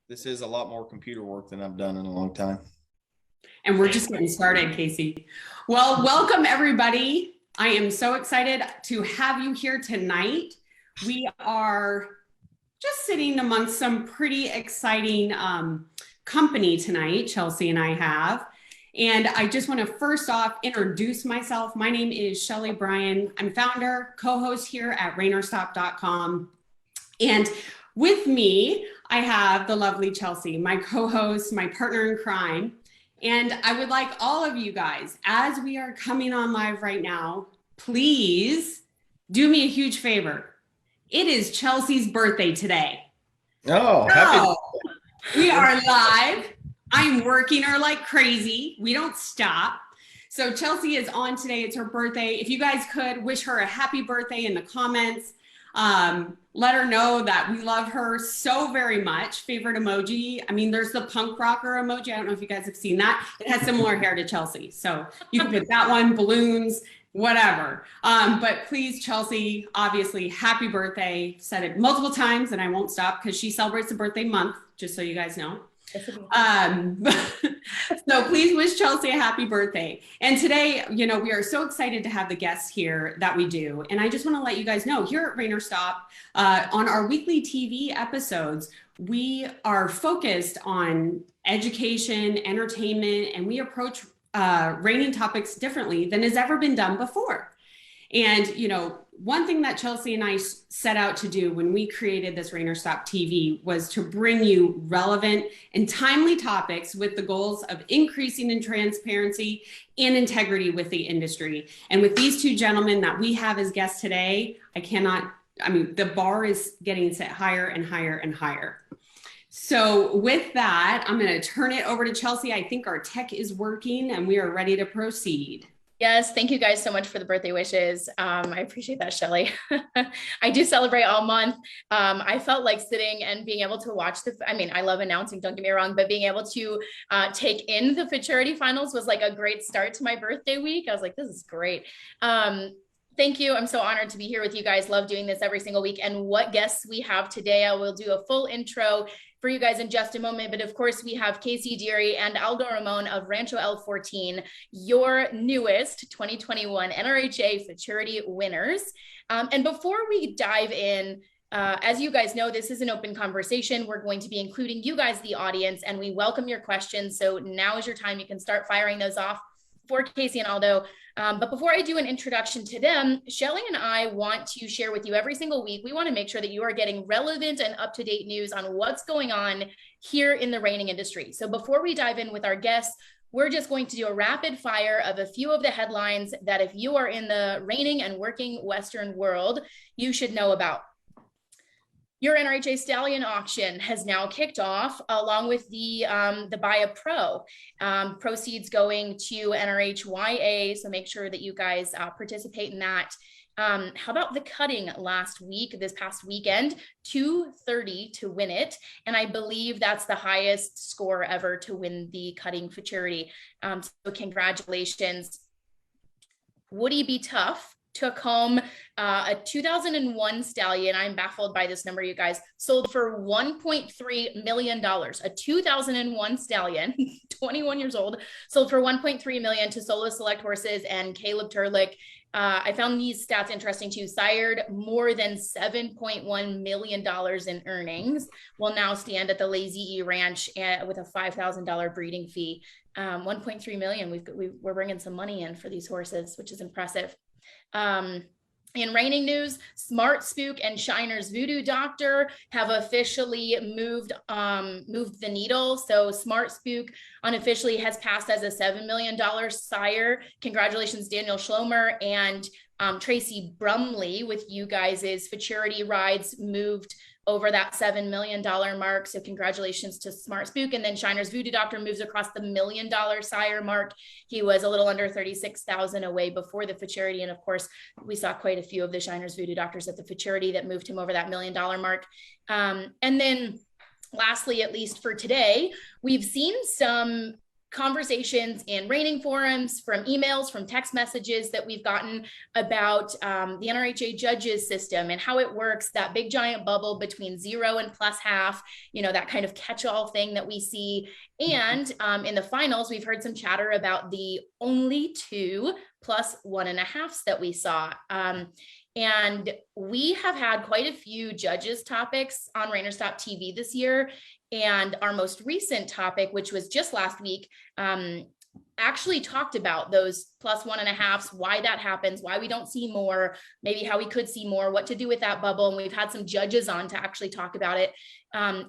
This is a lot more computer work than I've done in a long time. And we're just getting started, Casey. Well, welcome everybody. I am so excited to have you here tonight. We are just sitting amongst some pretty exciting company tonight, Chelsea and I have. And I just want to first off introduce myself. My name is Sheley Brien. I'm founder, co-host here at ReinerStop.com. And with me, I have the lovely Chelsea, my co-host, my partner in crime. And I would like all of you guys, as we are coming on live right now, please do me a huge favor. It is Chelsea's birthday today. Oh, happy. We are live. I'm working her like crazy. We don't stop. So Chelsea is on today. It's her birthday. If you guys could wish her a happy birthday in the comments. Let her know that we love her so very much. Favorite emoji. I mean, there's the punk rocker emoji. I don't know if you guys have seen that. It has similar hair to Chelsea. So you can put that one, balloons, whatever. But please, Chelsea, obviously, happy birthday. Said it multiple times and I won't stop because she celebrates the birthday month, just so you guys know. So please wish Chelsea a happy birthday. And today, we are so excited to have the guests here that we do. And I just want to let you guys know here at ReinerStop, on our weekly TV episodes, we are focused on education, entertainment, and we approach reining topics differently than has ever been done before. And, one thing that Chelsea and I set out to do when we created this ReinerStop TV was to bring you relevant and timely topics with the goals of increasing in transparency and integrity with the industry. And with these two gentlemen that we have as guests today, the bar is getting set higher and higher and higher. So with that, I'm going to turn it over to Chelsea. I think our tech is working and we are ready to proceed. Yes, thank you guys so much for the birthday wishes. I appreciate that, Sheley. I do celebrate all month. I felt like sitting and being able to watch I love announcing, don't get me wrong, but being able to take in the Futurity finals was like a great start to my birthday week. I was like, this is great. Thank you. I'm so honored to be here with you guys. Love doing this every single week. And what guests we have today, I will do a full intro for you guys in just a moment. But of course, we have Casey, Deary, and Aldo Ramon of Rancho El Fortin, your newest 2021 NRHA Futurity winners. And before we dive in, as you guys know, this is an open conversation. We're going to be including you guys, the audience, and we welcome your questions. So now is your time. You can start firing those off for Casey and Aldo. But before I do an introduction to them, Sheley and I want to share with you every single week. We want to make sure that you are getting relevant and up-to-date news on what's going on here in the reining industry. So before we dive in with our guests, we're just going to do a rapid fire of a few of the headlines that if you are in the reining and working Western world, you should know about. Your NRHA Stallion auction has now kicked off along with the Buy a Pro. Proceeds going to NRHYA, so make sure that you guys participate in that. How about the cutting this past weekend, 230 to win it. And I believe that's the highest score ever to win the cutting futurity. So congratulations. Would he be tough? Took home a 2001 stallion. I'm baffled by this number, you guys. Sold for $1.3 million. A 2001 stallion, 21 years old, sold for $1.3 million to Solo Select Horses and Caleb Turlick. I found these stats interesting too. Sired more than $7.1 million in earnings. Will now stand at the Lazy E Ranch with a $5,000 breeding fee. 1.3 million. We're bringing some money in for these horses, which is impressive. In reining news, Smart Spook and Shiner's Voodoo Doctor have officially moved the needle. So Smart Spook unofficially has passed as a $7 million sire. Congratulations, Daniel Schlomer and Tracy Brumley with you guys' Futurity rides moved over that $7 million mark. So congratulations to Smart Spook. And then Shiner's Voodoo Doctor moves across the $1 million sire mark. He was a little under 36,000 away before the Futurity. And of course, we saw quite a few of the Shiner's Voodoo Doctors at the Futurity that moved him over that $1 million mark. And then lastly, at least for today, we've seen some conversations in reining forums, from emails, from text messages that we've gotten about the NRHA judges system and how it works, that big giant bubble between 0 and +1/2, you know, that kind of catch-all thing that we see. And in the finals, we've heard some chatter about the only 2 +1.5s that we saw. And we have had quite a few judges topics on ReinerStop TV this year. And our most recent topic, which was just last week, actually talked about those +1.5s, why that happens, why we don't see more, maybe how we could see more, what to do with that bubble. And we've had some judges on to actually talk about it.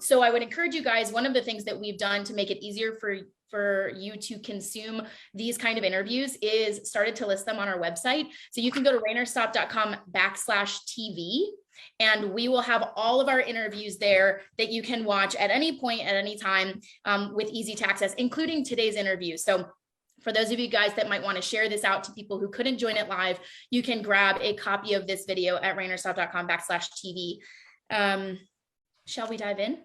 So I would encourage you guys, one of the things that we've done to make it easier for you to consume these kind of interviews is started to list them on our website. So you can go to ReinerStop.com/TV, and we will have all of our interviews there that you can watch at any point, at any time, with easy to access, including today's interview. So for those of you guys that might want to share this out to people who couldn't join it live, you can grab a copy of this video at ReinerStop.com/TV. Shall we dive in?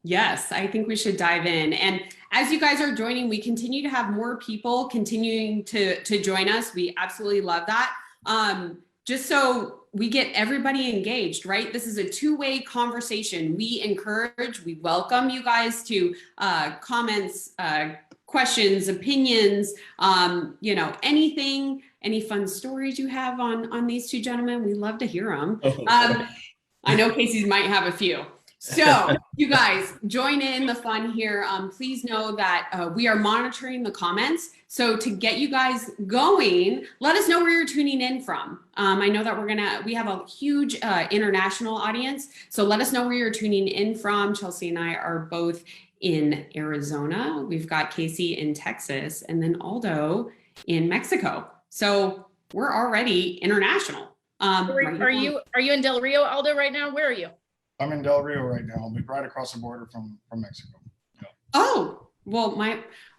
Yes, I think we should dive in. And as you guys are joining, we continue to have more people continuing to join us. We absolutely love that. Just so we get everybody engaged, right? This is a two-way conversation. We encourage, we welcome you guys to comments, questions, opinions, you know, anything, any fun stories you have on these two gentlemen. We love to hear them. I know Casey's might have a few. So you guys join in the fun here. Please know that we are monitoring the comments. So to get you guys going, let us know where you're tuning in from. I know that we have a huge international audience. So let us know where you're tuning in from. Chelsea and I are both in Arizona. We've got Casey in Texas, and then Aldo in Mexico. So we're already international. Are you in Del Rio, Aldo, right now? Where are you? I'm in Del Rio right now. I'll be right across the border from Mexico. Yeah. Oh, well,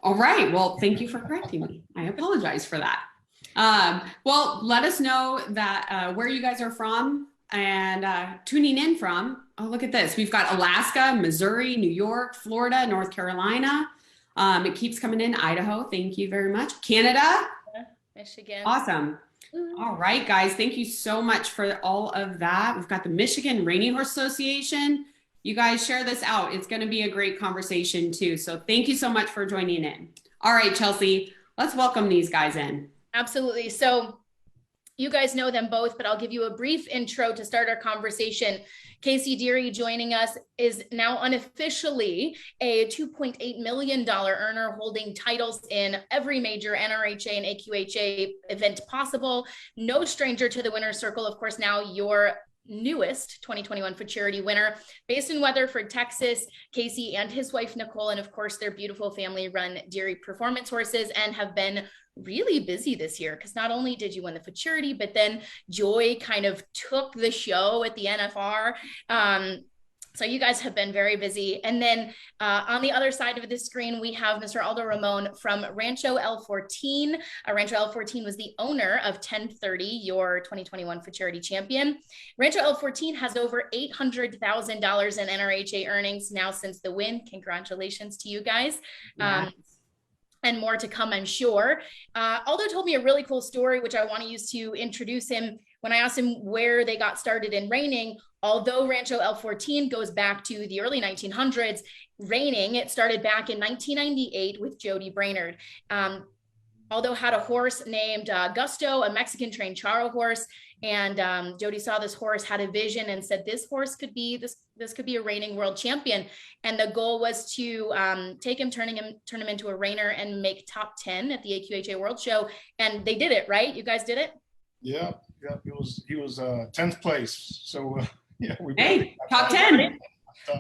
all right. Well, thank you for correcting me. I apologize for that. Well, let us know that where you guys are from and tuning in from. Oh, look at this. We've got Alaska, Missouri, New York, Florida, North Carolina. It keeps coming in. Idaho. Thank you very much. Canada. Michigan. Awesome. All right, guys, thank you so much for all of that. We've got the Michigan Reining Horse Association. You guys share this out. It's going to be a great conversation too. So thank you so much for joining in. All right, Chelsea, let's welcome these guys in. Absolutely. So you guys know them both, but I'll give you a brief intro to start our conversation. Casey Deary joining us is now unofficially a $2.8 million earner, holding titles in every major NRHA and AQHA event possible. No stranger to the winner's circle. Of course, now your newest 2021 Futurity winner, based in Weatherford, Texas. Casey and his wife, Nicole, and of course, their beautiful family run Deary Performance Horses and have been really busy this year, because not only did you win the Futurity, but then Joy kind of took the show at the NFR. So you guys have been very busy. And then on the other side of the screen, we have Mr. Aldo Ramon from Rancho El Fortin. Rancho El Fortin was the owner of 1030, your 2021 Futurity Champion. Rancho El Fortin has over $800,000 in NRHA earnings now since the win. Congratulations to you guys. And more to come, I'm sure. Aldo told me a really cool story, which I want to use to introduce him. When I asked him where they got started in reining, although Rancho El Fortin goes back to the early 1900s, reining, it started back in 1998 with Jody Brainerd. Aldo had a horse named Gusto, a Mexican trained charro horse. And Jody saw this horse, had a vision, and said, this horse could be, this could be a reining world champion. And the goal was to take him, turn him into a reiner and make top 10 at the AQHA World Show. And they did it, right? You guys did it? Yeah. He was 10th place. So yeah, hey, top 10.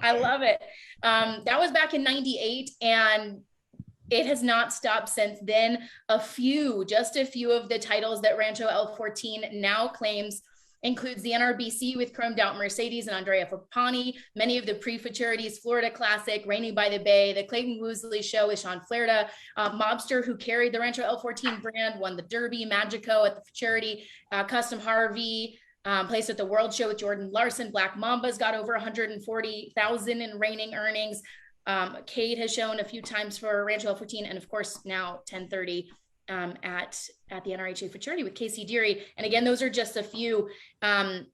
I love it. That was back in 98, and it has not stopped since then. Just a few of the titles that Rancho El Fortin now claims includes the NRBC with Chromed Out Mercedes and Andrea Fapani, many of the pre-futurities, Florida Classic, Rainy by the Bay, the Clayton Woosley Show with Sean Flairda, Mobster, who carried the Rancho El Fortin brand, won the Derby, Magico at the Futurity, Custom Harvey, placed at the World Show with Jordan Larson. Black Mamba's got over 140,000 in reining earnings. Kate has shown a few times for Rancho El Fortin, and of course now 10:30 at the NRHA Futurity with Casey Deary. And again, those are just a few.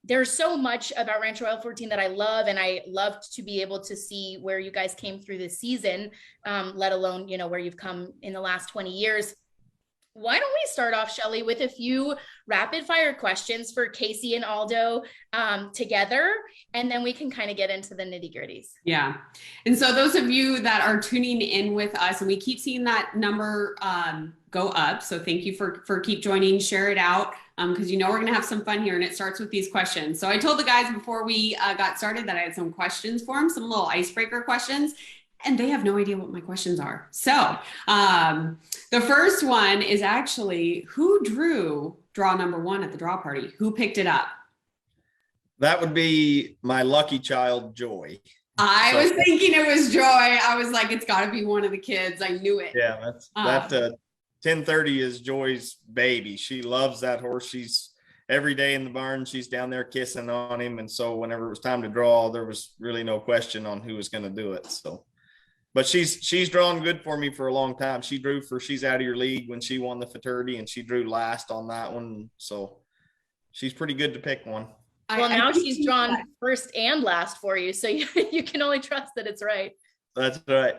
There's so much about Rancho El Fortin that I love, and I loved to be able to see where you guys came through this season, let alone, you know, where you've come in the last 20 years. Why don't we start off, Sheley, with a few rapid fire questions for Casey and Aldo together, and then we can kind of get into the nitty gritties. Yeah. And so those of you that are tuning in with us, and we keep seeing that number go up. So thank you for keep joining, share it out, because you know we're going to have some fun here, and it starts with these questions. So I told the guys before we got started that I had some questions for them, some little icebreaker questions. And they have no idea what my questions are. So the first one is actually, who drew draw number 1 at the draw party? Who picked it up? That would be my lucky child, Joy. I was thinking it was Joy. I was like, it's got to be one of the kids. I knew it. Yeah, that 10:30 is Joy's baby. She loves that horse. She's every day in the barn. She's down there kissing on him. And so whenever it was time to draw, there was really no question on who was going to do it. So. But she's drawn good for me for a long time. She drew for She's Out of Your League when she won the Futurity, and she drew last on that one. So she's pretty good to pick one. Well, now she's drawn first and last for you. So you can only trust that it's right. That's right.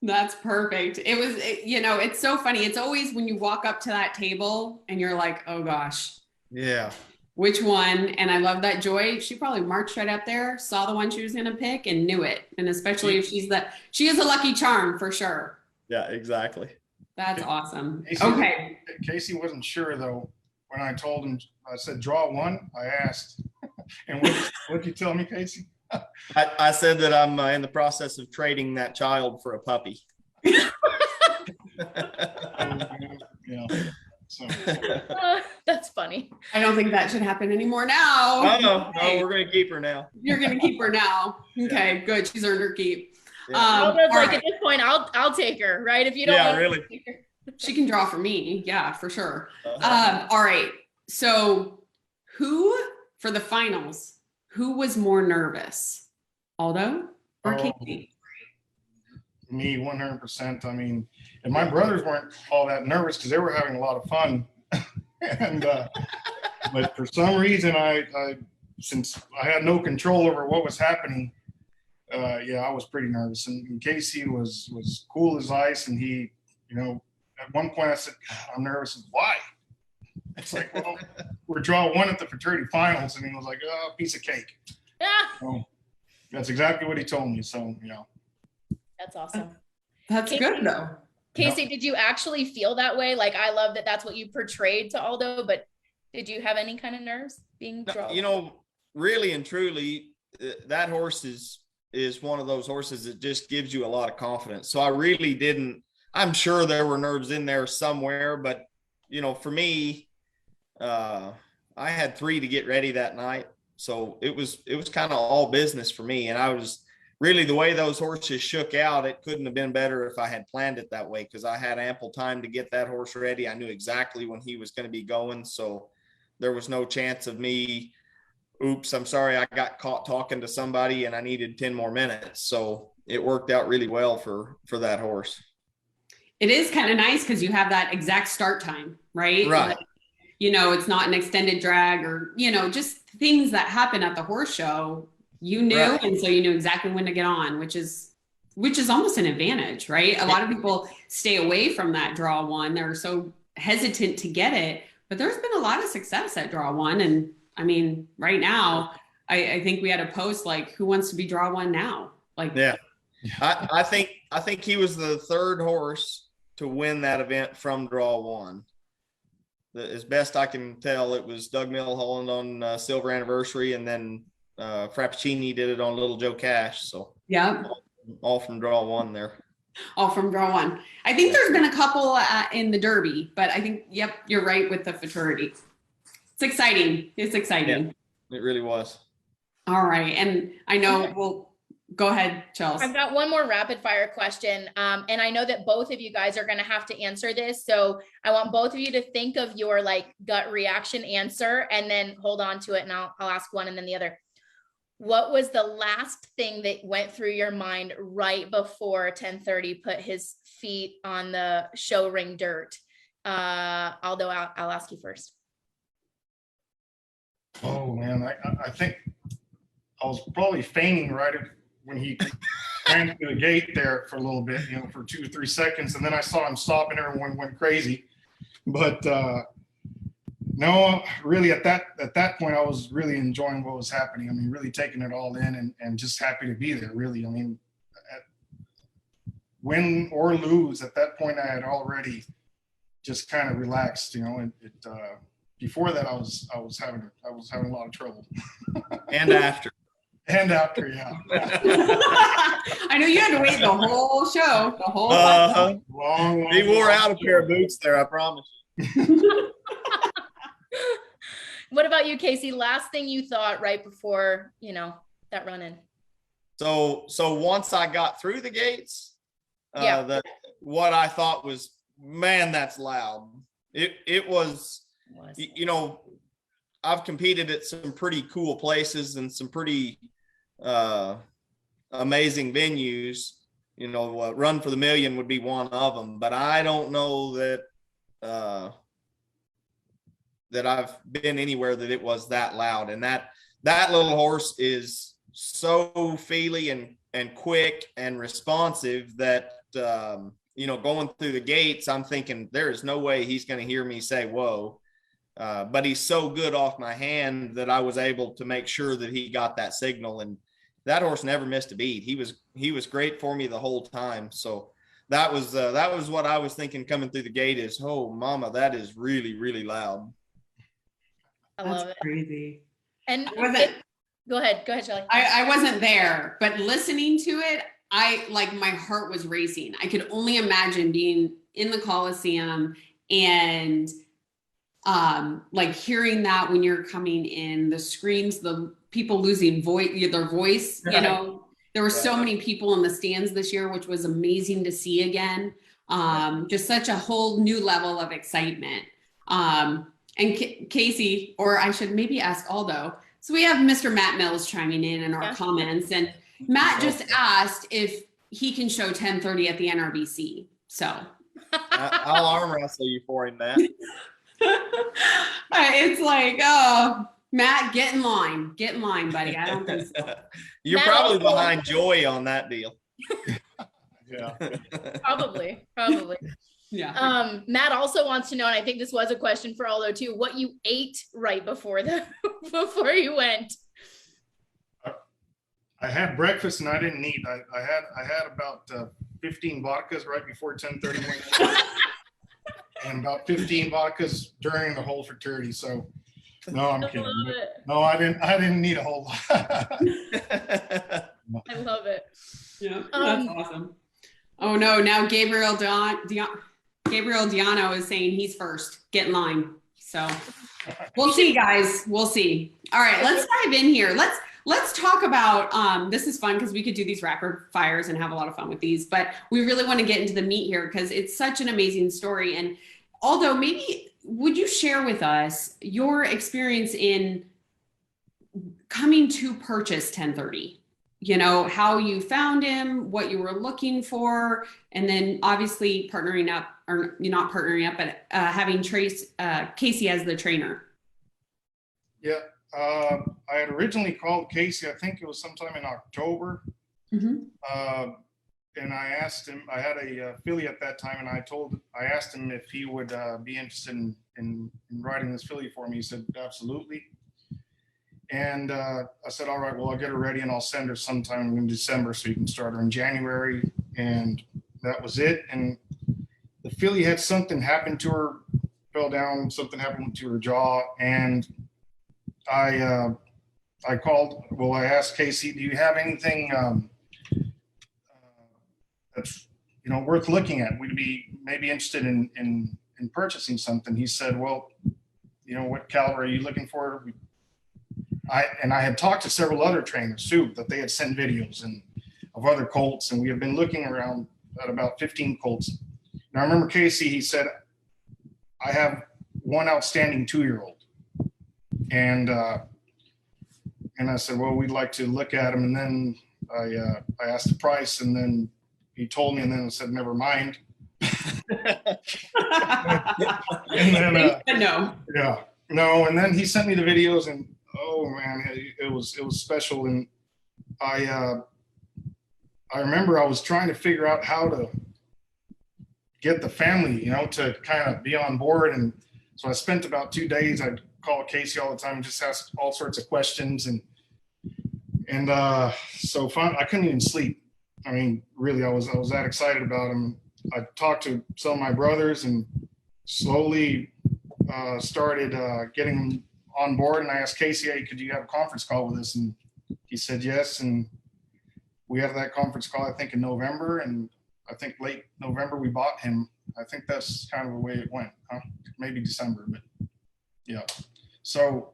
That's perfect. It was, you know, it's so funny. It's always when you walk up to that table and you're like, oh gosh. Yeah. Which one? And I love that Joy, she probably marched right up there, saw the one she was going to pick and knew it. And especially if she is a lucky charm for sure. Yeah, exactly. That's awesome. Casey, okay. Casey wasn't sure though. When I told him, I said, draw 1, I asked. And what'd you tell me, Casey? I said that I'm in the process of trading that child for a puppy. Yeah. So. That's funny. I don't think that should happen anymore now. Oh, no, we're going to keep her now. You're going to keep her now. Okay, yeah. Good. She's earned her keep. Yeah. Like right. At this point, I'll take her, right? If you don't want really. To take her. She can draw for me. Yeah, for sure. All right. So who, for the finals, who was more nervous? Aldo or Casey? Me, 100%. I mean, and my brothers weren't all that nervous because they were having a lot of fun. And but for some reason, since I had no control over what was happening, I was pretty nervous. And Casey was cool as ice, and he, you know, at one point I said, God, I'm nervous. Why? It's like, well, we're draw 1 at the fraternity finals, and he was like, oh, piece of cake. Yeah. So that's exactly what he told me. So, you know. That's awesome. That's Casey, good though. Casey, did you actually feel that way? Like, I love that that's what you portrayed to Aldo, but did you have any kind of nerves being drawn? You know, really and truly, that horse is one of those horses that just gives you a lot of confidence. So I really didn't. I'm sure there were nerves in there somewhere, but you know, for me, I had 3 to get ready that night, so it was kind of all business for me, and I was. Really, the way those horses shook out, it couldn't have been better if I had planned it that way, because I had ample time to get that horse ready. I knew exactly when he was going to be going, so there was no chance of me, oops, I'm sorry, I got caught talking to somebody and I needed 10 more minutes. So it worked out really well for that horse. It is kind of nice because you have that exact start time, right? Right. Like, you know, it's not an extended drag or, you know, just things that happen at the horse show. You knew, right. And so you knew exactly when to get on, which is almost an advantage, right? A lot of people stay away from that draw 1. They're so hesitant to get it, but there's been a lot of success at draw 1. And I mean, right now, I think we had a post like, who wants to be draw 1 now? Like, yeah, I think he was the 3rd horse to win that event from draw 1. As best I can tell, it was Doug Milholland on Silver Anniversary, and then Frappuccini did it on Little Joe Cash. So yeah, all from draw 1 there. All from draw 1. I think there's been a couple in the Derby, but I think, yep, you're right with the Futurity. It's exciting. It's exciting. Yeah, it really was. All right. And I know we'll go ahead, Chelsea. I've got one more rapid fire question. And I know that both of you guys are going to have to answer this. So I want both of you to think of your like gut reaction answer and then hold on to it. And I'll ask one and then the other. what was the last thing that went through your mind right before 10:30 put his feet on the show ring dirt? Aldo, I'll ask you first. Oh man, I think I was probably fainting when he ran through the gate there for a little bit, for 2 or 3 seconds, and then I saw him stop and everyone went crazy. But no, really at that point I was really enjoying what was happening. I mean, really taking it all in and just happy to be there. Really, I mean, win or lose, at that point I had already just kind of relaxed. Before that I was having a lot of trouble. And after. And after, yeah. I know you had to wait the whole show, the whole long. He wore out a pair of boots there, I promise you. What about you, Casey? Last thing you thought right before, that run-in? So once I got through the gates, what I thought was, man, that's loud. It was, I've competed at some pretty cool places and some pretty amazing venues. Run for the Million would be one of them, but I don't know that that I've been anywhere that it was that loud. And that little horse is so feely and quick and responsive that going through the gates, I'm thinking there is no way he's going to hear me say whoa. But he's so good off my hand that I was able to make sure that he got that signal, and that horse never missed a beat. He was great for me the whole time. So that was what I was thinking coming through the gate is, oh mama, that is really, really loud. I love it. Crazy. And go ahead, Sheley. I wasn't there, but listening to it, my heart was racing. I could only imagine being in the Coliseum and hearing that when you're coming in, the screams, the people losing their voice, there were so many people in the stands this year, which was amazing to see again. Just such a whole new level of excitement. And Casey, or I should maybe ask Aldo. So we have Mr. Matt Mills chiming in our comments, and Matt just asked if he can show 10:30 at the NRBC. So I'll arm wrestle you for him, Matt. It's like, oh, Matt, get in line, buddy. I don't think so. You're Matt probably behind Joy on that deal. Yeah. Probably. Yeah. Matt also wants to know, and I think this was a question for Aldo too, what you ate right before you went. I had breakfast and I didn't eat. I had about 15 vodkas right before 10:30 and about 15 vodkas during the whole fraternity. So no, I'm kidding. No, I didn't need a whole lot. I love it. Yeah, that's awesome. Oh no, now Gabriel Diano is saying he's first. Get in line. So we'll see, guys. We'll see. All right, let's dive in here. Let's talk about, this is fun because we could do these rapid fires and have a lot of fun with these, but we really want to get into the meat here because it's such an amazing story. And Aldo, maybe would you share with us your experience in coming to purchase 10:30? How you found him, what you were looking for, and then obviously partnering up, or not partnering up, but having Casey as the trainer. Yeah. I had originally called Casey, I think it was sometime in October. Mm-hmm. And I asked him, I had a filly at that time, and I asked him if he would be interested in riding this filly for me. He said, absolutely. And I said, all right, well, I'll get her ready and I'll send her sometime in December so you can start her in January. And that was it. And the filly had something happen to her, fell down, something happened to her jaw. And I asked Casey, do you have anything that's worth looking at? We'd be maybe interested in purchasing something. He said, well, what caliber are you looking for? I had talked to several other trainers too, that they had sent videos of other colts, and we have been looking around at about 15 colts. And I remember Casey, he said, I have one outstanding 2-year-old. And and I said, well, we'd like to look at him. And then I asked the price, and then he told me, and then I said, never mind. And then, no. yeah, no. And then he sent me the videos, and oh man, it was special. And I remember I was trying to figure out how to get the family, to kind of be on board. And so I spent about 2 days. I'd call Casey all the time and just ask all sorts of questions. And so I couldn't even sleep. I mean, really, I was that excited about him. I talked to some of my brothers and slowly started getting him on board. And I asked Casey, hey, could you have a conference call with us? And he said yes. And we had that conference call, I think, in November. And I think late November we bought him. I think that's kind of the way it went, huh? Maybe December, but yeah. So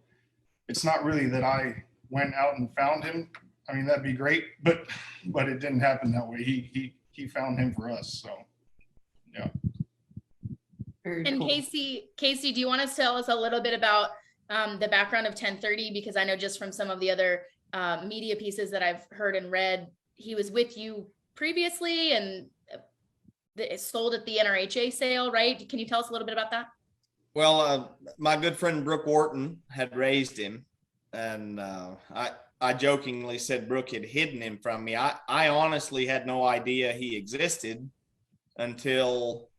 it's not really that I went out and found him. I mean, that'd be great, but it didn't happen that way. He found him for us. So yeah. Very And cool. Casey, do you want to tell us a little bit about the background of 1030? Because I know just from some of the other media pieces that I've heard and read, he was with you previously and sold at the NRHA sale, right? Can you tell us a little bit about that? Well, my good friend Brooke Wharton had raised him, and I jokingly said Brooke had hidden him from me. I honestly had no idea he existed until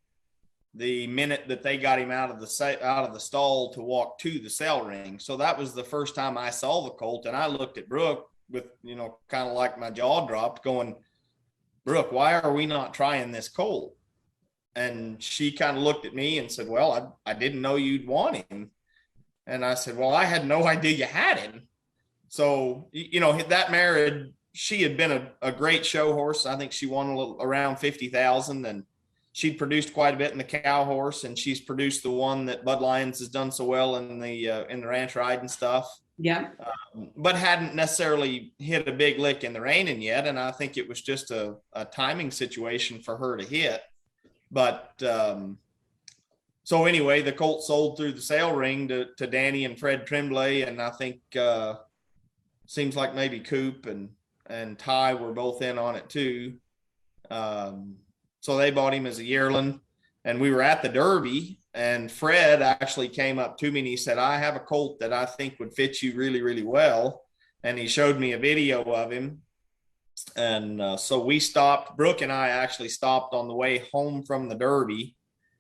the minute that they got him out of the stall to walk to the sale ring. So that was the first time I saw the colt, and I looked at Brooke with, kind of like my jaw dropped, going, Brooke, why are we not trying this colt? And she kind of looked at me and said, well, I didn't know you'd want him. And I said, well, I had no idea you had him. So, that mare, she had been a great show horse. I think she won around 50,000, and she'd produced quite a bit in the cow horse, and she's produced the one that Bud Lyons has done so well in the ranch riding stuff. Yeah. But hadn't necessarily hit a big lick in the reining yet. And I think it was just a timing situation for her to hit. But so anyway, the colt sold through the sale ring to Danny and Fred Tremblay. And I think seems like maybe Coop and Ty were both in on it too. So they bought him as a yearling, and we were at the Derby, and Fred actually came up to me and he said, I have a colt that I think would fit you really, really well. And he showed me a video of him. And so we stopped, Brooke and I actually stopped on the way home from the Derby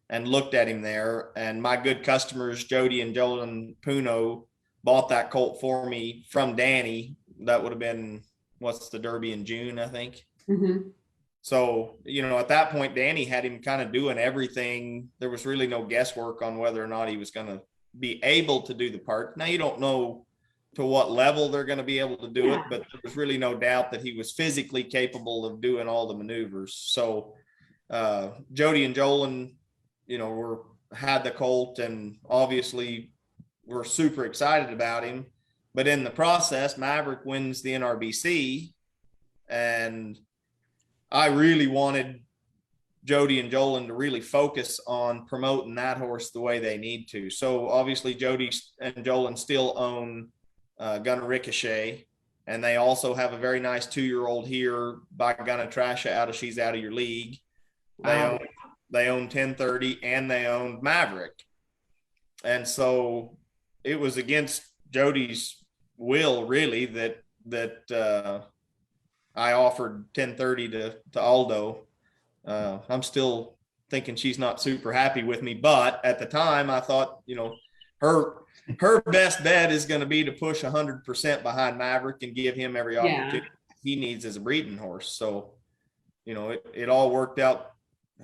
and looked at him there. And my good customers, Jody and Jolyn Puno, bought that colt for me from Danny. That would have been, what's the Derby in June, I think. Mm-hmm. So, at that point, Danny had him kind of doing everything. There was really no guesswork on whether or not he was going to be able to do the part. Now, you don't know to what level they're going to be able to do it, but there was really no doubt that he was physically capable of doing all the maneuvers. So Jody and Jolyn, had the colt, and obviously we're super excited about him. But in the process, Maverick wins the NRBC, and I really wanted Jody and Jolyn to really focus on promoting that horse the way they need to. So obviously Jody and Jolyn still own Gunnatrashya, and they also have a very nice 2-year-old here by Gunnatrasha out of She's Out of Your League. Wow. They own 1030, and they owned Maverick. And so it was against Jody's will, really, that I offered 1030 to Aldo. I'm still thinking she's not super happy with me, but at the time I thought, her best bet is going to be to push 100% behind Maverick and give him every opportunity he needs as a breeding horse. So, it all worked out.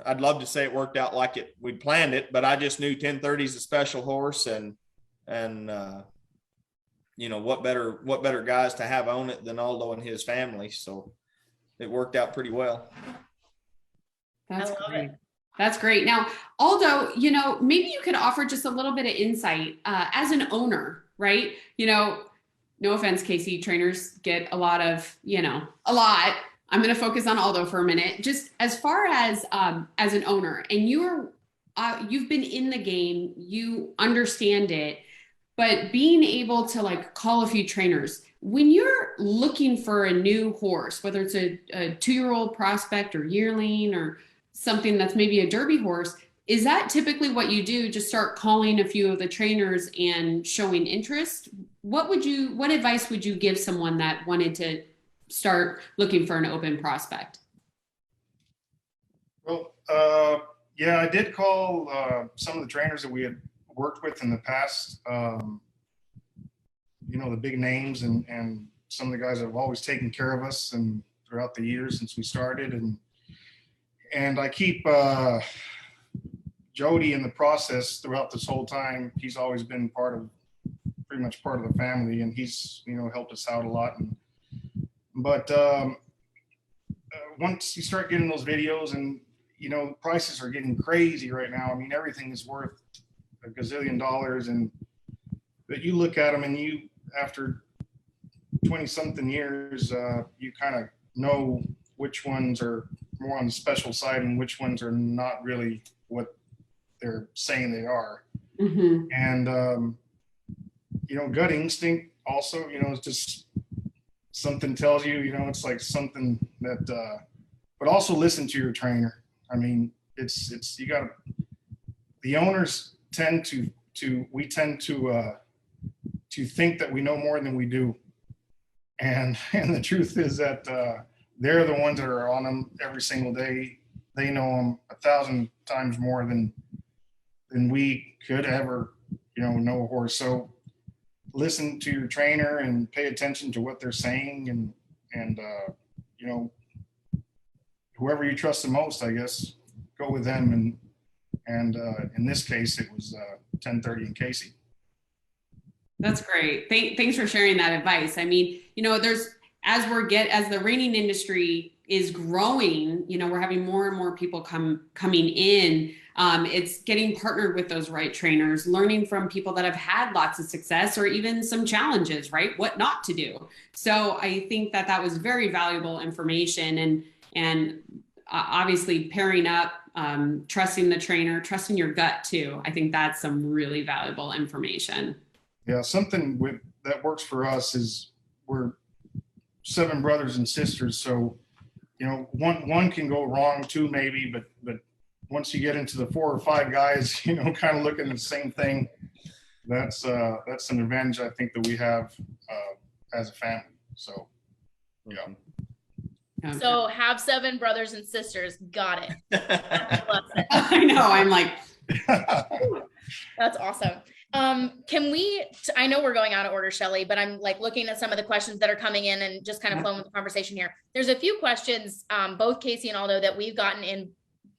I'd love to say it worked out like we planned it, but I just knew 1030 is a special horse, and what better guys to have own it than Aldo and his family. So it worked out pretty well. That's I love great. it. That's great. Now, Aldo, maybe you could offer just a little bit of insight as an owner, right? No offense, Casey, trainers get a lot. I'm going to focus on Aldo for a minute. Just as far as an owner, and you've been in the game, you understand it. but being able to like call a few trainers when you're looking for a new horse, whether it's a 2-year-old prospect or yearling or something that's maybe a derby horse, is that typically what you do? Just start calling a few of the trainers and showing interest? What advice would you give someone that wanted to start looking for an open prospect? Well, yeah, I did call some of the trainers that we had worked with in the past, the big names and some of the guys that have always taken care of us and throughout the years since we started. And I keep Jody in the process throughout this whole time. He's always been pretty much part of the family, and he's, helped us out a lot. But once you start getting those videos and, prices are getting crazy right now. I mean, everything is worth a gazillion dollars, but you look at them and after 20 something years, you kind of know which ones are more on the special side and which ones are not really what they're saying they are. Mm-hmm. And, gut instinct also, it's just something tells you, it's like something that, but also listen to your trainer. I mean, the owners tend to think that we know more than we do. And the truth is that they're the ones that are on them every single day. They know them 1,000 times more than we could ever, know a horse. So listen to your trainer and pay attention to what they're saying and whoever you trust the most, I guess, go with them. And in this case, it was 1030 and Casey. That's great. Thanks for sharing that advice. I mean, as the reining industry is growing, we're having more and more people coming in. It's getting partnered with those right trainers, learning from people that have had lots of success or even some challenges, right? What not to do. So I think that was very valuable information and obviously pairing up, trusting the trainer, trusting your gut too. I think that's some really valuable information. Yeah, something that works for us is we're 7 brothers and sisters. So, one can go wrong too, maybe, but once you get into the 4 or 5 guys, kind of looking at the same thing, that's an advantage I think that we have as a family. So, yeah. So have 7 brothers and sisters. Got it. I know. I'm like, that's awesome. I know we're going out of order, Sheley, but I'm like looking at some of the questions that are coming in and just kind of flowing with the conversation here. There's a few questions, both Casey and Aldo, that we've gotten in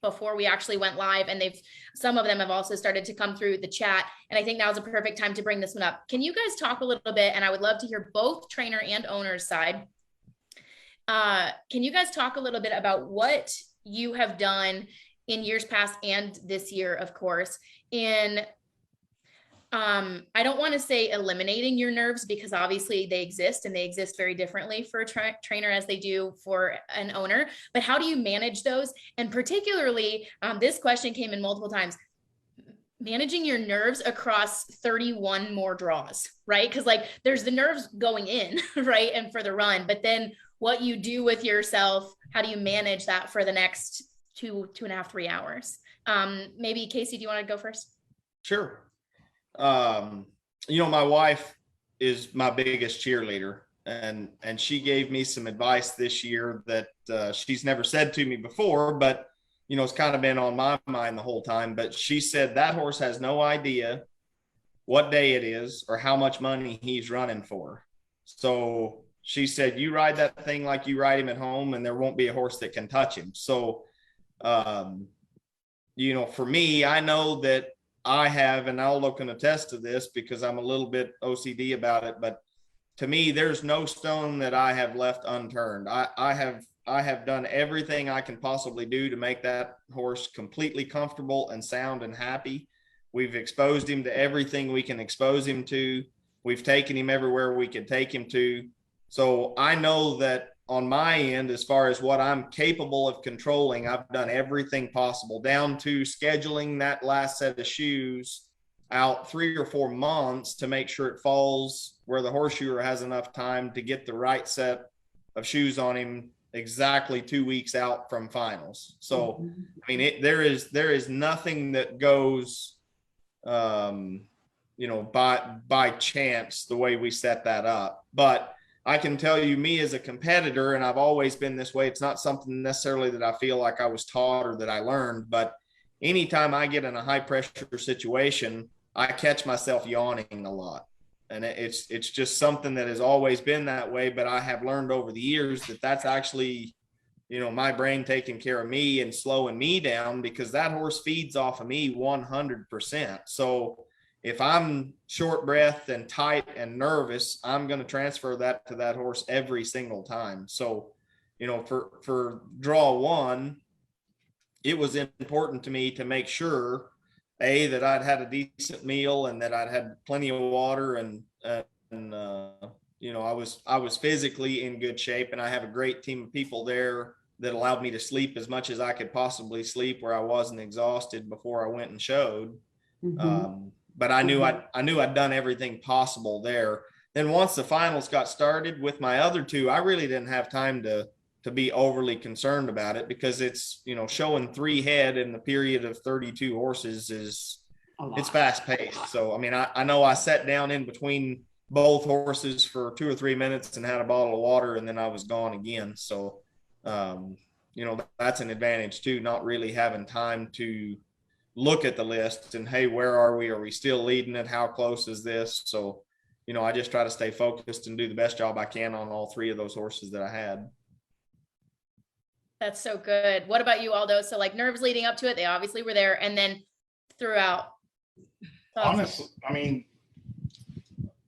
before we actually went live, and some of them have also started to come through the chat. And I think now's a perfect time to bring this one up. Can you guys talk a little bit? And I would love to hear both trainer and owner's side. Can you guys talk a little bit about what you have done in years past and this year, of course, in I don't want to say eliminating your nerves, because obviously they exist and they exist very differently for a trainer as they do for an owner, but how do you manage those? And particularly, this question came in multiple times, managing your nerves across 31 more draws, right? Because like there's the nerves going in, right? And for the run, but then what you do with yourself, how do you manage that for the next 2.5, 3 hours? Maybe Casey, do you want to go first? Sure. My wife is my biggest cheerleader, and she gave me some advice this year that she's never said to me before, but it's kind of been on my mind the whole time. But she said that horse has no idea what day it is or how much money he's running for. So she said, you ride that thing like you ride him at home, and there won't be a horse that can touch him. So, for me, I know that I have, and Aldo can attest to this because I'm a little bit OCD about it, but to me, there's no stone that I have left unturned. I have done everything I can possibly do to make that horse completely comfortable and sound and happy. We've exposed him to everything we can expose him to. We've taken him everywhere we could take him to. So I know that on my end, as far as what I'm capable of controlling, I've done everything possible, down to scheduling that last set of shoes out 3 or 4 months to make sure it falls where the horseshoer has enough time to get the right set of shoes on him exactly 2 weeks out from finals. So, I mean, there is nothing that goes, you know, by chance the way we set that up. But I can tell you, me as a competitor, and I've always been this way, it's not something necessarily that I feel like I was taught or that I learned, but anytime I get in a high pressure situation, I catch myself yawning a lot. And it's just something that has always been that way. But I have learned over the years that that's actually, you know, my brain taking care of me and slowing me down, because that horse feeds off of me 100%. So if I'm short breath and tight and nervous, I'm going to transfer that to that horse every single time. So, you know, for draw one, it was important to me to make sure that I'd had a decent meal and that I'd had plenty of water and you know, I was physically in good shape, and I have a great team of people there that allowed me to sleep as much as I could possibly sleep, where I wasn't exhausted before I went and showed. But I knew I'd done everything possible there. Then once the finals got started with my other two, I really didn't have time to be overly concerned about it, because it's, you know, showing 3 head in the period of 32 horses it's fast paced. So, I mean, I know I sat down in between both horses for 2 or 3 minutes and had a bottle of water, and then I was gone again. So, you know, that's an advantage too, not really having time to look at the list and, hey, where are we? Are we still leading it? How close is this? So, you know, I just try to stay focused and do the best job I can on all 3 of those horses that I had. That's so good. What about you, Aldo? So like nerves leading up to it, they obviously were there, and then throughout. Honestly, I mean,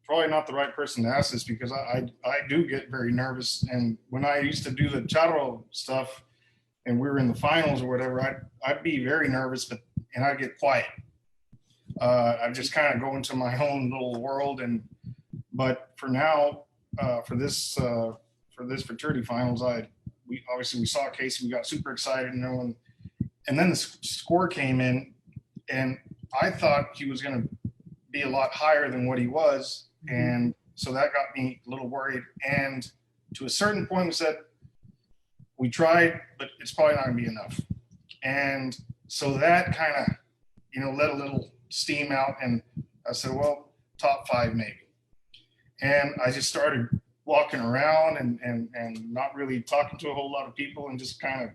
probably not the right person to ask this, because I do get very nervous. And when I used to do the Charo stuff and we were in the finals or whatever, I'd be very nervous, and I'd get quiet. I'd just kind of go into my own little world. But for now, for this Futurity finals, we saw Casey, we got super excited, and then the score came in, and I thought he was going to be a lot higher than what he was. And so that got me a little worried. And to a certain point, we said, we tried, but it's probably not going to be enough. And so that kind of, you know, let a little steam out. And I said, well, top 5 maybe. And I just started walking around and not really talking to a whole lot of people, and just kind of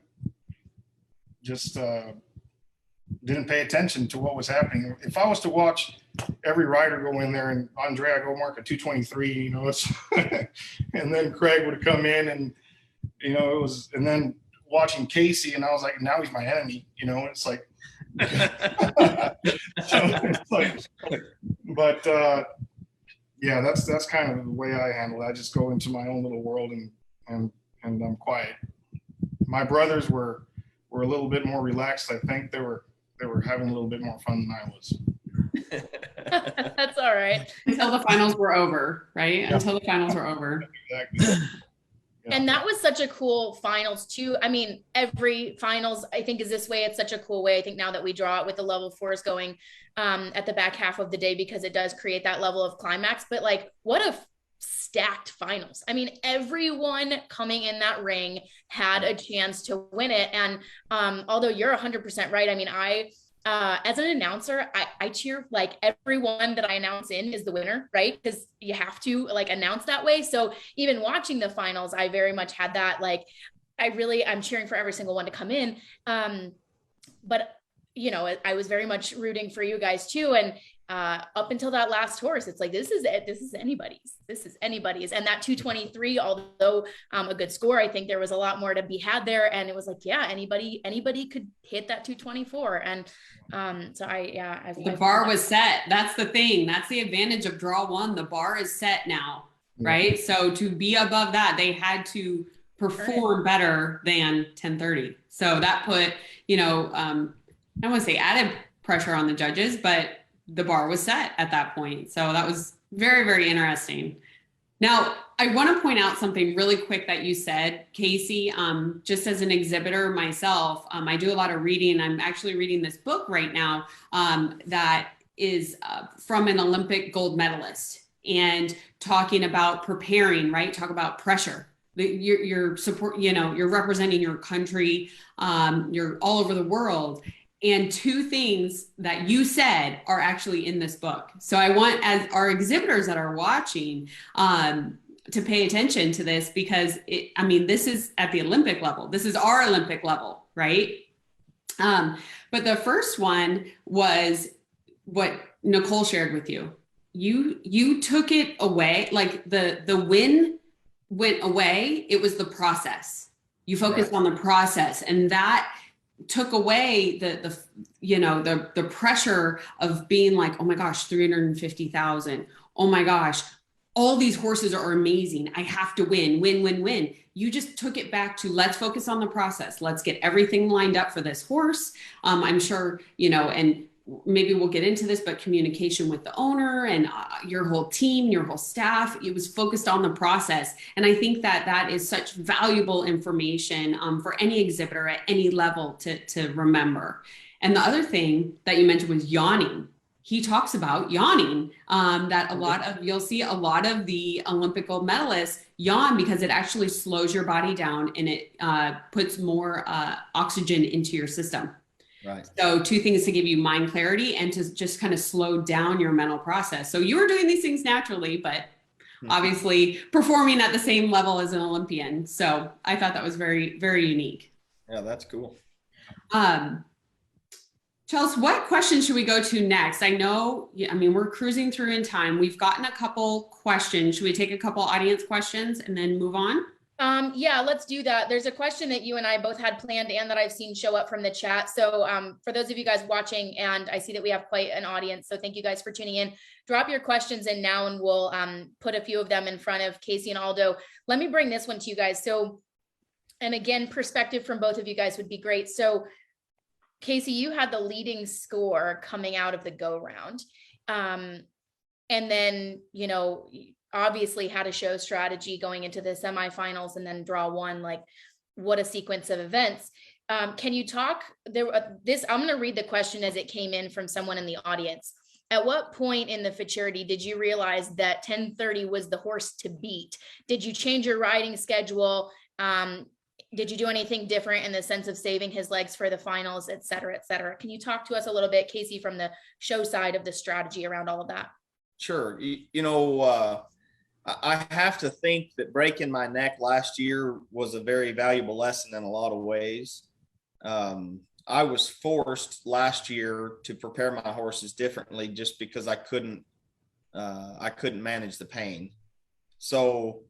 didn't pay attention to what was happening. If I was to watch every rider go in there and Andrea go mark a 223, you know, it's and then Craig would come in, and, you know, it was, and then watching Casey, and I was like, now he's my enemy, you know, it's like, so it's like, but yeah, that's kind of the way I handle it. I just go into my own little world and I'm quiet. My brothers were a little bit more relaxed. I think they were having a little bit more fun than I was. That's all right. Until the finals were over, right? Yeah. Until the finals were over. Exactly. Yeah. And that was such a cool finals too. I mean, every finals I think is this way. It's such a cool way. I think now that we draw it with the level 4s going at the back half of the day, because it does create that level of climax. But like, what a stacked finals. I mean, everyone coming in that ring had a chance to win it. And although you're 100% right, I mean, as an announcer, I cheer like everyone that I announce in is the winner, right? Because you have to like announce that way. So even watching the finals, I very much had that, like, I'm cheering for every single one to come in. But, you know, I was very much rooting for you guys too. And up until that last horse, it's like, this is anybody's. And that 223, although a good score, I think there was a lot more to be had there. And it was like, yeah, anybody could hit that 224. And so the bar was set. That's the thing. That's the advantage of draw 1. The bar is set now, right? So to be above that, they had to perform better than 1030. So that put, you know, I don't want to say added pressure on the judges, but the bar was set at that point. So that was very, very interesting. Now, I want to point out something really quick that you said, Casey. Just as an exhibitor myself, I do a lot of reading. I'm actually reading this book right now that from an Olympic gold medalist and talking about preparing, right? Talk about pressure. You're support, you're representing your country. You're all over the world. And two things that you said are actually in this book. So I want, as our exhibitors that are watching, to pay attention to this, because this is at the Olympic level. This is our Olympic level, right? But the first one was what Nicole shared with you. You took it away, like the win went away. It was the process. You focused on the process, and that took away the pressure of being like, oh my gosh, 350,000. Oh my gosh, all these horses are amazing. I have to win. You just took it back to, let's focus on the process. Let's get everything lined up for this horse. I'm sure, and maybe we'll get into this, but communication with the owner and your whole team, your whole staff, it was focused on the process. And I think that is such valuable information for any exhibitor at any level to remember. And the other thing that you mentioned was yawning. He talks about yawning, that you'll see a lot of the Olympic gold medalists yawn because it actually slows your body down and it puts more oxygen into your system. Right. So two things to give you mind clarity and to just kind of slow down your mental process. So you were doing these things naturally, but obviously performing at the same level as an Olympian. So I thought that was very, very unique. Yeah, that's cool. Chelsea, what question should we go to next? I know, we're cruising through in time. We've gotten a couple questions. Should we take a couple audience questions and then move on? Yeah, let's do that. There's a question that you and I both had planned and that I've seen show up from the chat. So for those of you guys watching, and I see that we have quite an audience, so thank you guys for tuning in. Drop your questions in now and we'll put a few of them in front of Casey and Aldo. Let me bring this one to you guys. So, and again, perspective from both of you guys would be great. So Casey, you had the leading score coming out of the go round. And then, obviously had a show strategy going into the semifinals and then draw one. Like, what a sequence of events. Can you talk there? I'm going to read the question as it came in from someone in the audience. At what point in the Futurity did you realize that 1030 was the horse to beat? Did you change your riding schedule? Did you do anything different in the sense of saving his legs for the finals, et cetera, et cetera? Can you talk to us a little bit, Casey, from the show side of the strategy around all of that? Sure. I have to think that breaking my neck last year was a very valuable lesson in a lot of ways. I was forced last year to prepare my horses differently just because I couldn't manage the pain. So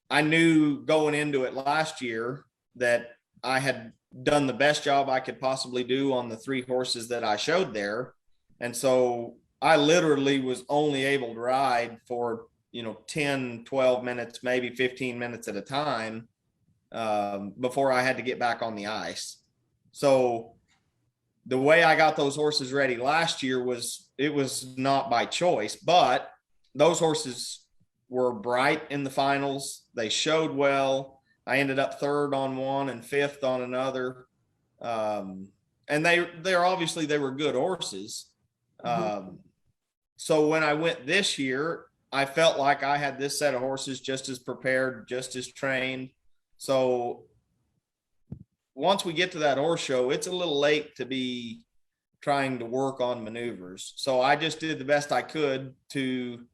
I knew going into it last year that I had done the best job I could possibly do on the three horses that I showed there. And so I literally was only able to ride for, 10, 12 minutes, maybe 15 minutes at a time before I had to get back on the ice. So the way I got those horses ready last year was not by choice, but those horses were bright in the finals. They showed well. I ended up third on one and fifth on another. And they were good horses. So when I went this year, I felt like I had this set of horses just as prepared, just as trained. So once we get to that horse show, it's a little late to be trying to work on maneuvers. So I just did the best I could to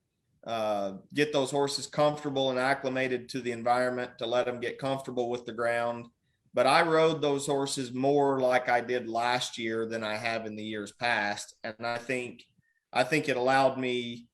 get those horses comfortable and acclimated to the environment, to let them get comfortable with the ground. But I rode those horses more like I did last year than I have in the years past. And I think it allowed me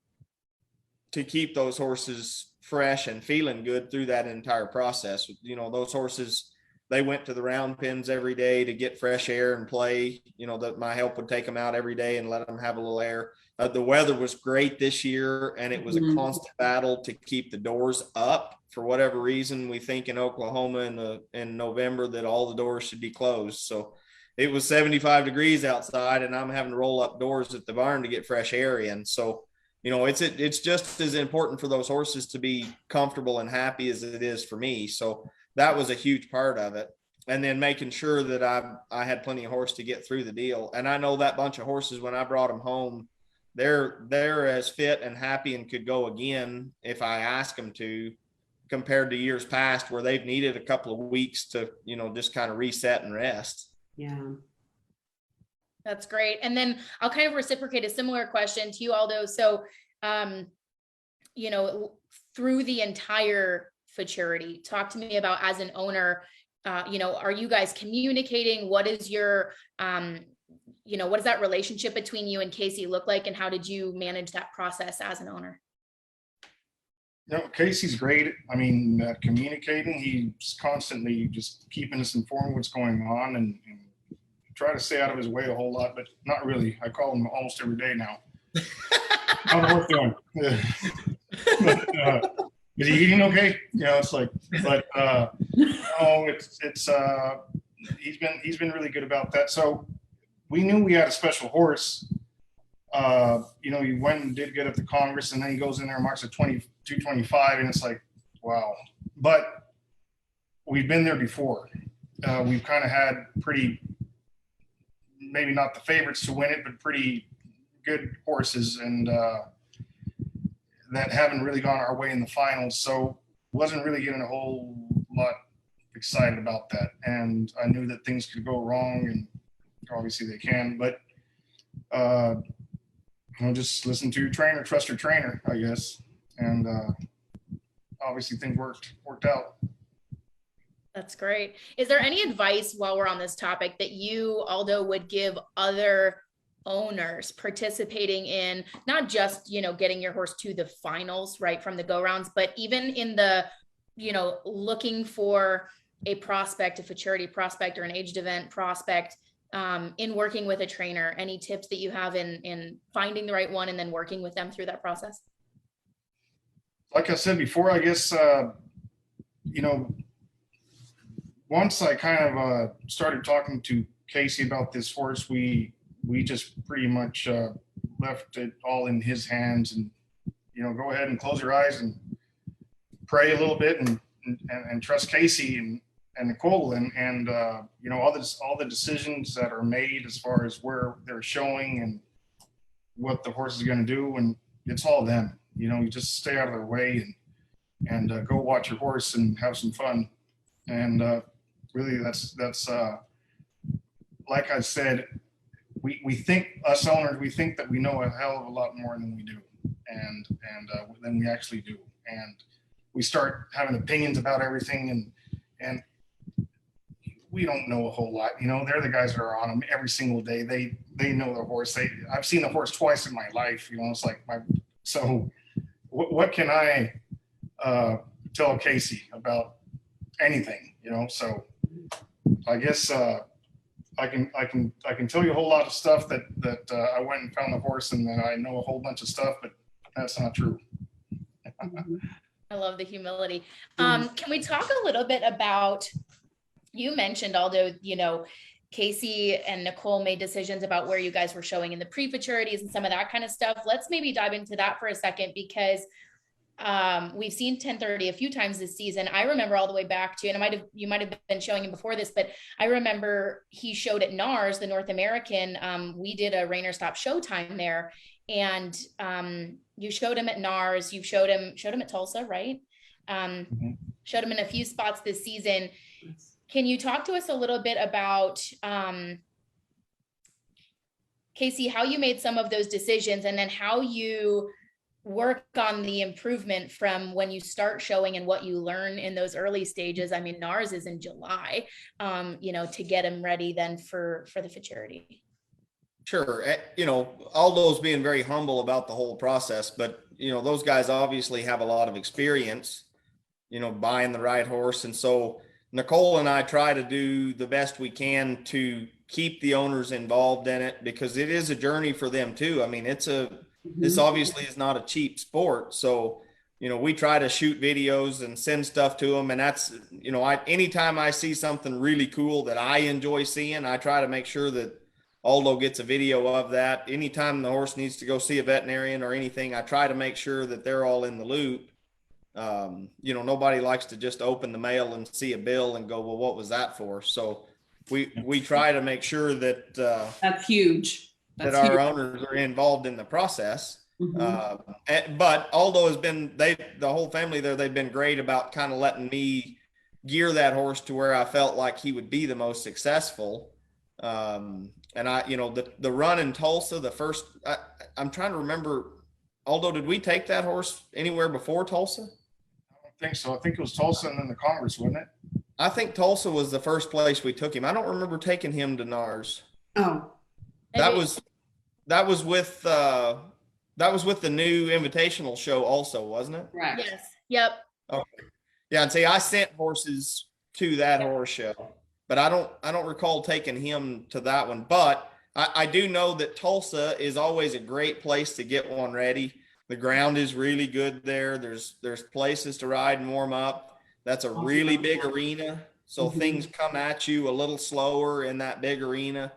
to keep those horses fresh and feeling good through that entire process. Those horses, they went to the round pens every day to get fresh air and play. That my help would take them out every day and let them have a little air. The weather was great this year, and it was a constant battle to keep the doors up. For whatever reason, we think in Oklahoma in November that all the doors should be closed. So it was 75 degrees outside, and I'm having to roll up doors at the barn to get fresh air in. So, it's just as important for those horses to be comfortable and happy as it is for me. So that was a huge part of it. and then making sure that I had plenty of horse to get through the deal. And I know that bunch of horses, when I brought them home, they're as fit and happy and could go again if I ask them to, compared to years past where they've needed a couple of weeks to, you know, just kind of reset and rest. Yeah. That's great. And then I'll kind of reciprocate a similar question to you, Aldo. So, you know, through the entire futurity, talk to me about, as an owner, you know, are you guys communicating? What is your, you know, what does that relationship between you and Casey look like? And how did you manage that process as an owner? You know, Casey's great. I mean, communicating, he's constantly just keeping us informed what's going on, and try to stay out of his way a whole lot, but not really. I call him almost every day now. How's the work doing? Is he eating okay? You know, it's like, but no, he's been really good about that. So we knew we had a special horse. You know, he went and did good at the Congress, and then he goes in there and marks at 22.25, and it's like, wow. But we've been there before. We've kind of had pretty, maybe not the favorites to win it, but pretty good horses, and that haven't really gone our way in the finals. So wasn't really getting a whole lot excited about that. And I knew that things could go wrong, and obviously they can, but you know, just listen to your trainer, trust your trainer, I guess. And obviously things worked out. That's great. Is there any advice, while we're on this topic, that you, Aldo, would give other owners participating in not just, you know, getting your horse to the finals, right, from the go rounds, but even in the, you know, looking for a prospect, a futurity prospect, or an aged event prospect, in working with a trainer? Any tips that you have in finding the right one and then working with them through that process? Like I said before, I guess, you know, once I kind of started talking to Casey about this horse, we just pretty much left it all in his hands, and, you know, go ahead and close your eyes and pray a little bit, and trust Casey and Nicole, and you know, all the decisions that are made as far as where they're showing and what the horse is going to do, and it's all them. You know, you just stay out of their way and go watch your horse and have some fun. And really, that's like I said, we think, us owners, we think that we know a hell of a lot more than we do, and than we actually do. And we start having opinions about everything, and we don't know a whole lot. You know, they're the guys that are on them every single day. They know the horse. I've seen the horse twice in my life. You know, it's like so what can I tell Casey about anything? You know, so I guess I can tell you a whole lot of stuff that I went and found the horse, and then I know a whole bunch of stuff, but that's not true. I love the humility. Can we talk a little bit about, you mentioned, Aldo, you know, Casey and Nicole made decisions about where you guys were showing in the pre-futurities and some of that kind of stuff. Let's maybe dive into that for a second, because we've seen 1030 a few times this season. I remember all the way back to, and you might have been showing him before this, but I remember he showed at NARS, the North American. We did a ReinerStop showtime there, and you showed him at NARS. You showed him at Tulsa, right? Showed him in a few spots this season. Can you talk to us a little bit about, Casey, how you made some of those decisions, and then how you work on the improvement from when you start showing and what you learn in those early stages? I mean, NARS is in July, you know, to get him ready then for the futurity. Sure. You know, Aldo's being very humble about the whole process, but, you know, those guys obviously have a lot of experience, you know, buying the right horse. And so Nicole and I try to do the best we can to keep the owners involved in it, because it is a journey for them too. I mean, this obviously is not a cheap sport. So, you know, we try to shoot videos and send stuff to them. And that's, you know, anytime I see something really cool that I enjoy seeing, I try to make sure that Aldo gets a video of that. Anytime the horse needs to go see a veterinarian or anything, I try to make sure that they're all in the loop. Nobody likes to just open the mail and see a bill and go, well, what was that for? So we try to make sure that that's huge. That our owners are involved in the process. But Aldo has been, the whole family there, they've been great about kind of letting me gear that horse to where I felt like he would be the most successful. And the run in Tulsa, I'm trying to remember, Aldo, did we take that horse anywhere before Tulsa? I don't think so. I think it was Tulsa and then the Congress, wasn't it? I think Tulsa was the first place we took him. I don't remember taking him to NARS. Oh, that was with the new invitational show also, wasn't it? Correct. Yes. Yep. Okay. Yeah, and see, I sent horses to that horse show, but I don't recall taking him to that one. But I do know that Tulsa is always a great place to get one ready. The ground is really good there. There's places to ride and warm up. That's a really big arena, so things come at you a little slower in that big arena.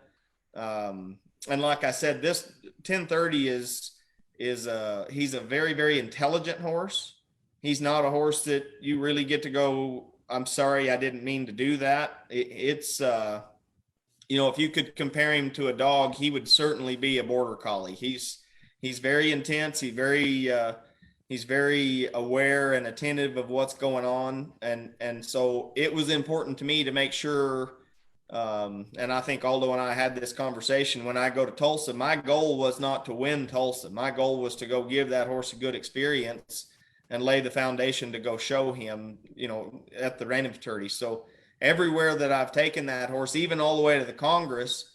And like I said, this 1030 is he's a very, very intelligent horse. He's not a horse that you really get to go, I'm sorry, I didn't mean to do that. It's if you could compare him to a dog, he would certainly be a border collie. He's very intense. He's very aware and attentive of what's going on. And so it was important to me to make sure, and I think Aldo and I had this conversation, when I go to Tulsa, my goal was not to win Tulsa. My goal was to go give that horse a good experience and lay the foundation to go show him, at the Reining Futurity. So everywhere that I've taken that horse, even all the way to the Congress,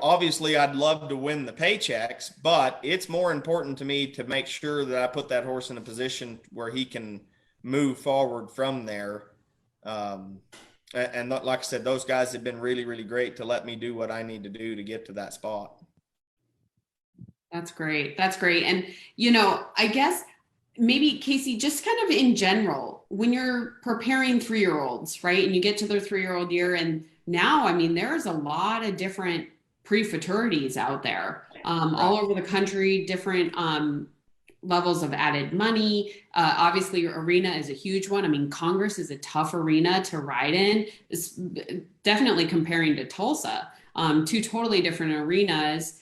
obviously I'd love to win the paychecks, but it's more important to me to make sure that I put that horse in a position where he can move forward from there. And like I said, those guys have been really, really great to let me do what I need to do to get to that spot. That's great. That's great. And, I guess maybe Casey, just kind of in general, when you're preparing 3-year-olds, right? And you get to their 3-year-old year, and now, I mean, there's a lot of different pre-futurities out there, all over the country, different levels of added money. Obviously, arena is a huge one. I mean, Congress is a tough arena to ride in. It's definitely comparing to Tulsa, two totally different arenas.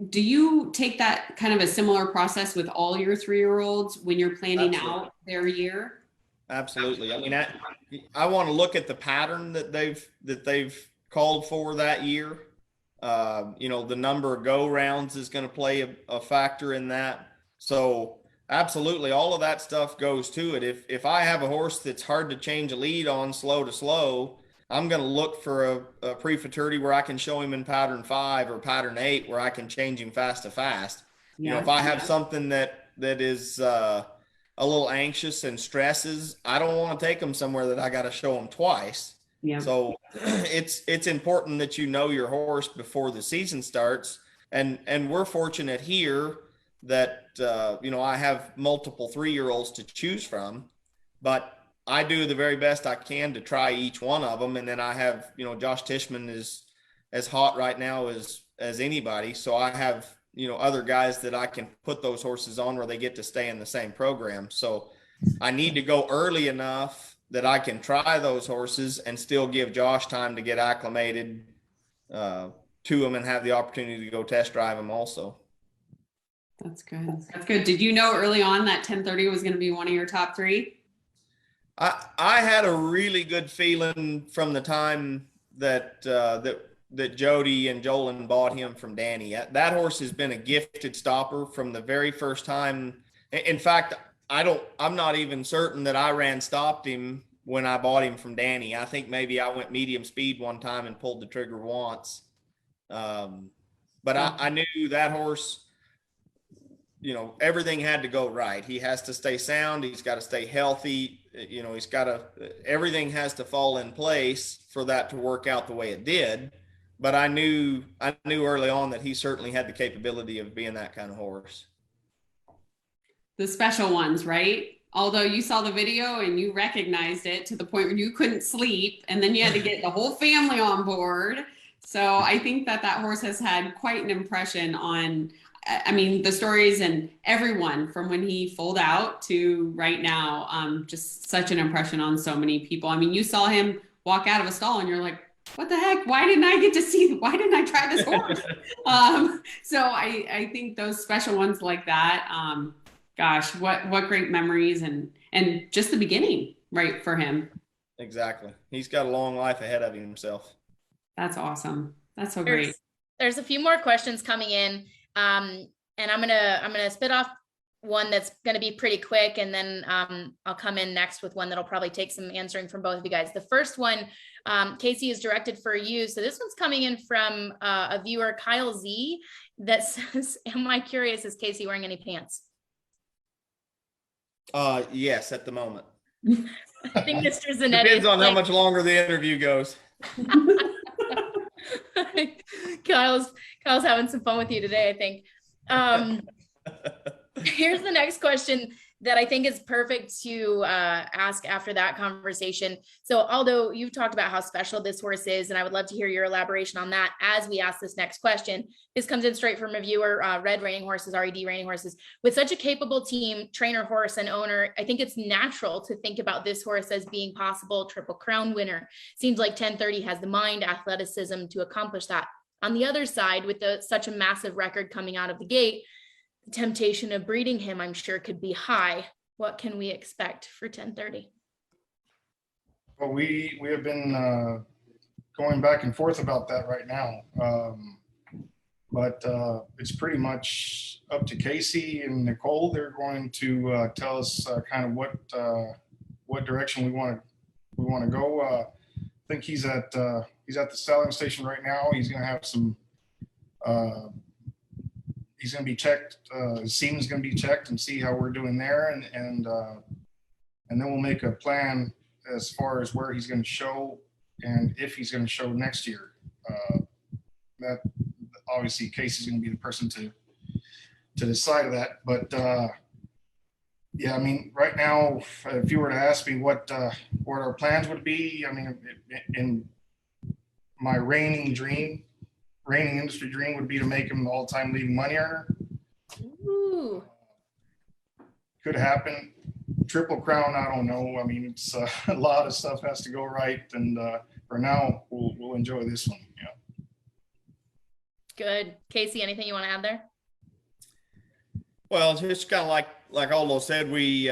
Do you take that kind of a similar process with all your 3-year-olds when you're planning out their year? Absolutely. I mean, I want to look at the pattern that they've called for that year. The number of go rounds is going to play a factor in that. So absolutely, all of that stuff goes to it. If I have a horse that's hard to change a lead on, slow to slow, I'm going to look for a pre-futurity where I can show him in pattern 5 or pattern 8 where I can change him fast to fast. If I have something that is a little anxious and stresses, I don't want to take him somewhere that I got to show him twice. Yeah. So it's important that you know your horse before the season starts. And we're fortunate here that, I have multiple 3-year-olds to choose from, but I do the very best I can to try each one of them. And then I have, Josh Tishman is as hot right now as anybody. So I have, other guys that I can put those horses on where they get to stay in the same program. So I need to go early enough that I can try those horses and still give Josh time to get acclimated to them and have the opportunity to go test drive them also. That's good. That's good. Did you know early on that 1030 was going to be one of your top 3? I had a really good feeling from the time that Jody and Jolin bought him from Danny. That horse has been a gifted stopper from the very first time. In fact, I'm not even certain that I stopped him when I bought him from Danny. I think maybe I went medium speed one time and pulled the trigger once. But I knew that horse, everything had to go right. He has to stay sound. He's got to stay healthy. Everything has to fall in place for that to work out the way it did. But I knew early on that he certainly had the capability of being that kind of horse. The special ones, right? Although you saw the video and you recognized it to the point where you couldn't sleep, and then you had to get the whole family on board. So I think that horse has had quite an impression on, I mean, the stories and everyone from when he foaled out to right now, just such an impression on so many people. I mean, you saw him walk out of a stall and you're like, what the heck? Why didn't I try this horse? So I think those special ones like that, gosh, what great memories and just the beginning, right, for him. Exactly. He's got a long life ahead of himself. That's awesome. That's so great. There's a few more questions coming in. And I'm gonna spit off one that's gonna be pretty quick, and then I'll come in next with one that'll probably take some answering from both of you guys. The first one, Casey, is directed for you. So this one's coming in from a viewer, Kyle Z, that says, am I curious, is Casey wearing any pants? Yes, at the moment. I think Mr. Zanetti depends on how much longer the interview goes. Kyle's having some fun with you today, I think. Here's the next question that I think is perfect to ask after that conversation. So Aldo, you've talked about how special this horse is, and I would love to hear your elaboration on that as we ask this next question. This comes in straight from a viewer, Red Reining Horses, RED Reining Horses. With such a capable team, trainer, horse, and owner, I think it's natural to think about this horse as being possible Triple Crown winner. Seems like 1030 has the mind, athleticism to accomplish that. On the other side, with such a massive record coming out of the gate, the temptation of breeding him, I'm sure, could be high. What can we expect for 1030? Well, we have been going back and forth about that right now. But it's pretty much up to Casey and Nicole. They're going to tell us kind of what direction we want to go. I think he's at the selling station right now. He's going to have some. He's going to be checked. His semen's going to be checked and see how we're doing there, and then we'll make a plan as far as where he's going to show and if he's going to show next year. That obviously Casey's going to be the person to decide that. But yeah, I mean, right now, if you were to ask me what our plans would be, I mean, in my reining industry dream would be to make him the all-time leading money earner. Ooh. Could happen. Triple Crown, I don't know. I mean, it's a lot of stuff has to go right, and for now, we'll enjoy this one. Yeah. Good. Casey, anything you want to add there? Well, just kind of like Aldo said, we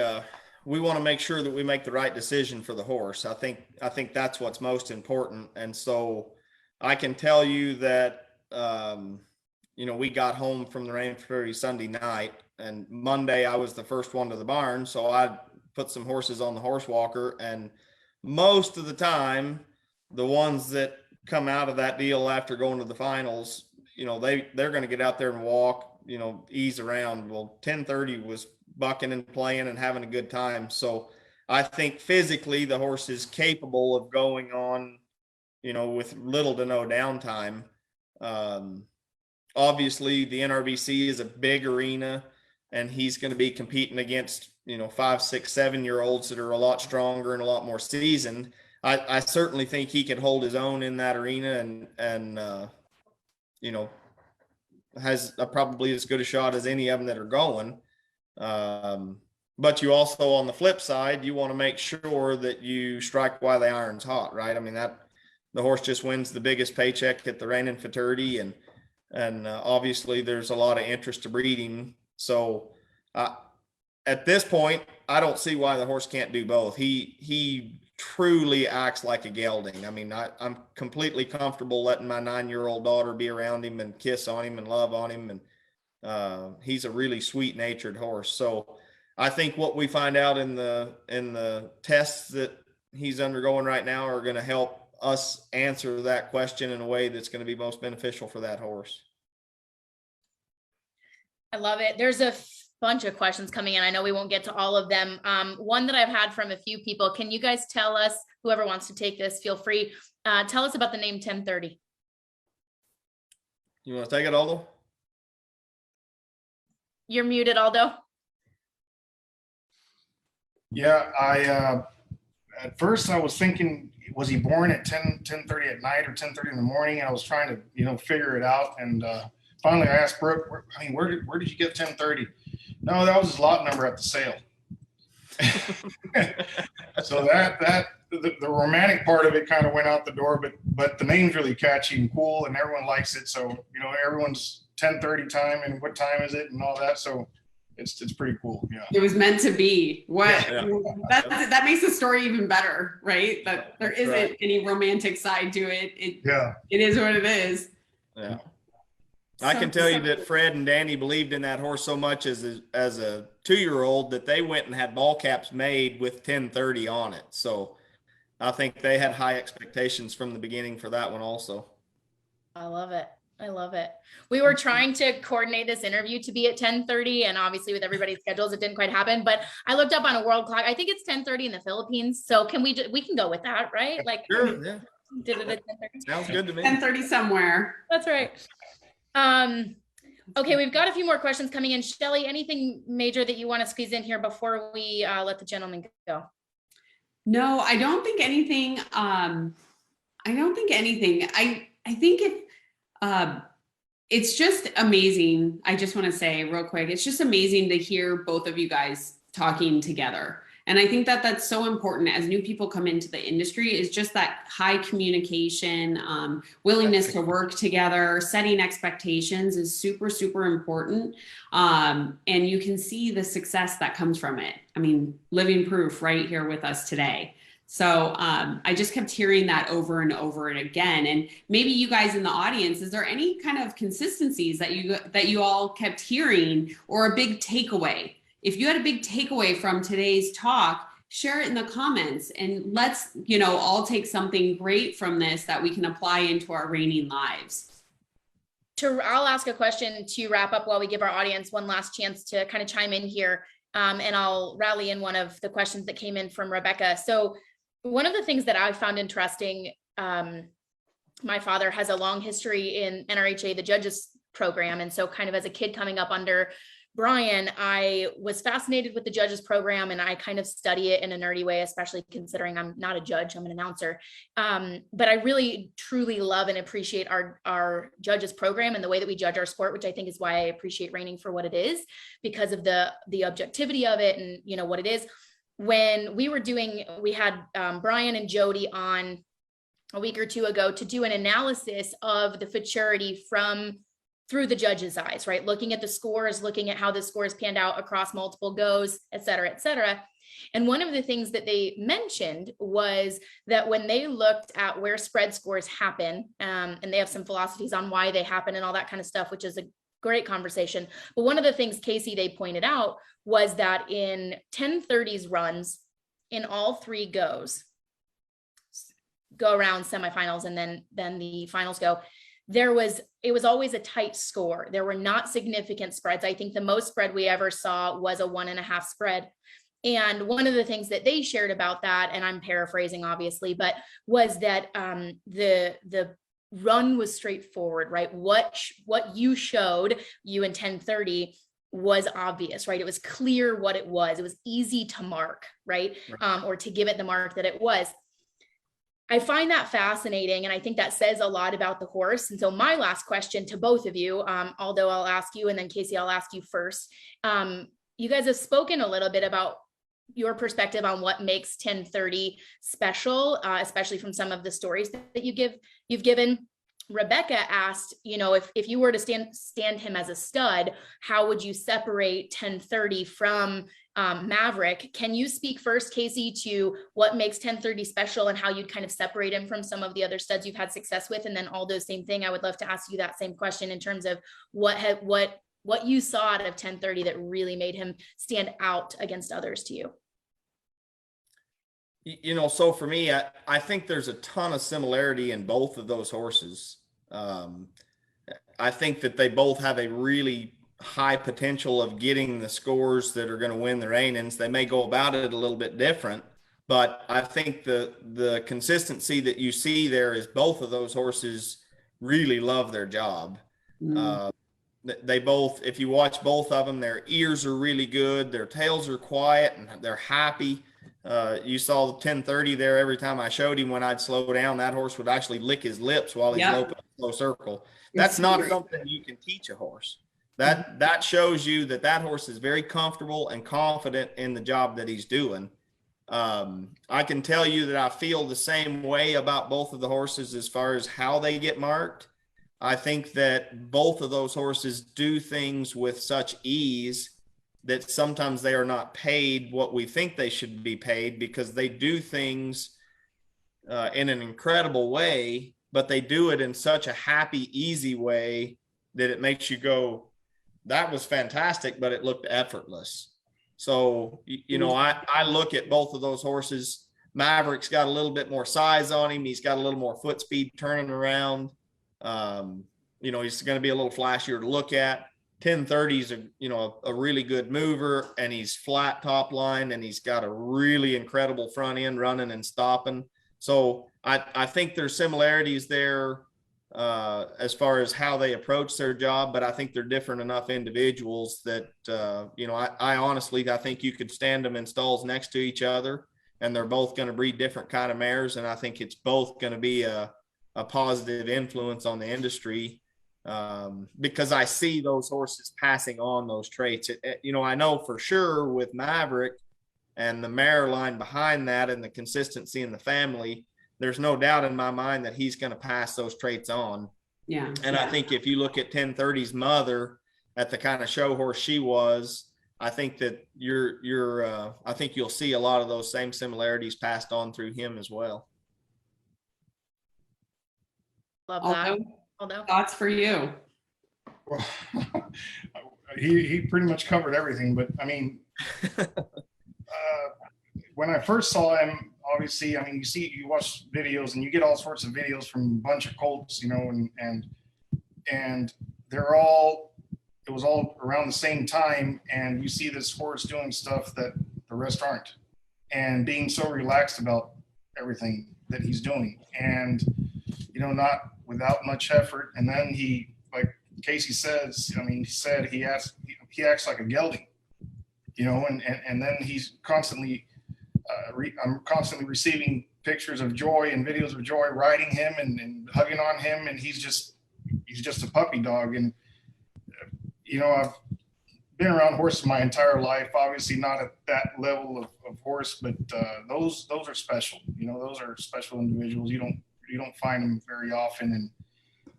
want to make sure that we make the right decision for the horse. I think that's what's most important, and so I can tell you that we got home from the Reining Futurity Sunday night, and Monday I was the first one to the barn, so I put some horses on the horse walker, and most of the time the ones that come out of that deal after going to the finals, they're going to get out there and walk, ease around. Well, 1030 was bucking and playing and having a good time. So I think physically the horse is capable of going on, with little to no downtime. Obviously the NRBC is a big arena, and he's going to be competing against, 5, 6, 7-year-olds that are a lot stronger and a lot more seasoned. I certainly think he could hold his own in that arena and has probably as good a shot as any of them that are going. But you also, on the flip side, you want to make sure that you strike while the iron's hot, right? I mean, the horse just wins the biggest paycheck at the Reining Futurity, and obviously there's a lot of interest to breeding. So at this point, I don't see why the horse can't do both. He truly acts like a gelding. I mean, I'm completely comfortable letting my 9-year-old daughter be around him and kiss on him and love on him. And he's a really sweet natured horse. So I think what we find out in the tests that he's undergoing right now are going to help us answer that question in a way that's going to be most beneficial for that horse. I love it. There's a bunch of questions coming in. I know we won't get to all of them. One that I've had from a few people. Can you guys tell us, whoever wants to take this, feel free, tell us about the name 1030. You want to take it, Aldo? You're muted, Aldo. Yeah, at first I was thinking, was he born at 10:30 at night or 10:30 in the morning? And I was trying to, figure it out. And finally I asked Brooke, where did you get 1030? No, that was his lot number at the sale. So the romantic part of it kind of went out the door, but the name's really catchy and cool, and everyone likes it. So everyone's 1030 time, and what time is it, and all that. So it's pretty cool. Yeah, it was meant to be. That makes the story even better, right? That there isn't any romantic side to it. It is what it is. Yeah. I can tell you that Fred and Danny believed in that horse so much as a 2-year-old that they went and had ball caps made with 1030 on it. So I think they had high expectations from the beginning for that one also. I love it. I love it. We were trying to coordinate this interview to be at 10:30, and obviously with everybody's schedules, it didn't quite happen, but I looked up on a world clock. I think it's 10:30 in the Philippines. So we can go with that, right? Like, sure, yeah. Did it at 10:30? Sounds good to me. 10:30 somewhere. That's right. Okay, we've got a few more questions coming in. Sheley, anything major that you want to squeeze in here before we let the gentleman go? No, I don't think anything. I think it's just amazing. I just want to say real quick, it's just amazing to hear both of you guys talking together. And I think that that's so important as new people come into the industry, is just that high communication, willingness to work together, setting expectations is super, super important. And you can see the success that comes from it. I mean, living proof right here with us today. So I just kept hearing that over and over and again. And maybe you guys in the audience, is there any kind of consistencies that you all kept hearing, or a big takeaway? If you had a big takeaway from today's talk, share it in the comments, and let's, all take something great from this that we can apply into our reining lives. I'll ask a question to wrap up while we give our audience one last chance to kind of chime in here. And I'll rally in one of the questions that came in from Rebecca. So one of the things that I found interesting, my father has a long history in NRHA, the judges program. And so kind of as a kid coming up under Brien, I was fascinated with the judges program, and I kind of study it in a nerdy way, especially considering I'm not a judge, I'm an announcer. But I really, truly love and appreciate our judges program and the way that we judge our sport, which I think is why I appreciate reining for what it is, because of the objectivity of it and what it is. When we had Brien and Jody on a week or two ago to do an analysis of the futurity through the judge's eyes, right? Looking at the scores, looking at how the scores panned out across multiple goes, et cetera, et cetera. And one of the things that they mentioned was that when they looked at where spread scores happen, and they have some philosophies on why they happen and all that kind of stuff, which is a great conversation. But one of the things, Casey, they pointed out was that in 1030's runs, in all 3 goes, go around semifinals and then the finals go, it was always a tight score. There were not significant spreads. I think the most spread we ever saw was a 1.5 spread. And one of the things that they shared about that, and I'm paraphrasing obviously, but was that the run was straightforward, right? What you showed, you in 1030, was obvious, right? It was clear what it was. It was easy to mark, right? Or to give it the mark that it was. I find that fascinating, and I think that says a lot about the horse. And so my last question to both of you, Aldo, I'll ask you, and then Casey, I'll ask you first. You guys have spoken a little bit about your perspective on what makes 1030 special, especially from some of the stories that you've given. Rebecca asked, if you were to stand him as a stud, how would you separate 1030 from Maverick? Can you speak first, Casey, to what makes 1030 special and how you'd kind of separate him from some of the other studs you've had success with? And then Aldo, same thing. I would love to ask you that same question in terms of what you saw out of 1030 that really made him stand out against others to you. So for me, I think there's a ton of similarity in both of those horses. I think that they both have a really high potential of getting the scores that are going to win the Reinings. They may go about it a little bit different, but I think the consistency that you see there is both of those horses really love their job. They both, if you watch both of them, their ears are really good. Their tails are quiet and they're happy. You saw the 1030 there. Every time I showed him, when I'd slow down, that horse would actually lick his lips while he's loping slow circle. That's not something you can teach a horse. That shows you that horse is very comfortable and confident in the job that he's doing. I can tell you that I feel the same way about both of the horses as far as how they get marked. I think that both of those horses do things with such ease that sometimes they are not paid what we think they should be paid, because they do things in an incredible way, but they do it in such a happy, easy way that it makes you go, that was fantastic, but it looked effortless. So, you know, I look at both of those horses. Maverick's got a little bit more size on him. He's got a little more foot speed turning around. You know, he's going to be a little flashier to look at. 1030's a really good mover, and he's flat top line, and he's got a really incredible front end running and stopping. So I think there's similarities there as far as how they approach their job, but I think they're different enough individuals that, you know, I honestly, I think you could stand them in stalls next to each other, and they're both going to breed different kind of mares. And I think it's both going to be a positive influence on the industry, because I see those horses passing on those traits. You know, I know for sure with Maverick and the mare line behind that and the consistency in the family, there's no doubt in my mind that he's going to pass those traits on. Yeah. And I think if you look at 1030's mother at the kind of show horse she was, I think that I think you'll see a lot of those same similarities passed on through him as well. Love that. Aldo? Thoughts for you? Well, he pretty much covered everything, but I mean, when I first saw him, obviously, I mean, you watch videos and you get all sorts of videos from a bunch of colts, you know, and it was all around the same time, and you see this horse doing stuff that the rest aren't, and being so relaxed about everything that he's doing, and, you know, not without much effort. And then he, like Casey says, I mean, he said he acts like a gelding, you know, and then he's constantly, I'm constantly receiving pictures of Joy and videos of Joy riding him and hugging on him, and he's just a puppy dog. And you know, I've been around horses my entire life, obviously not at that level of horse, but those are special. You know, those are special individuals. You don't find them very often.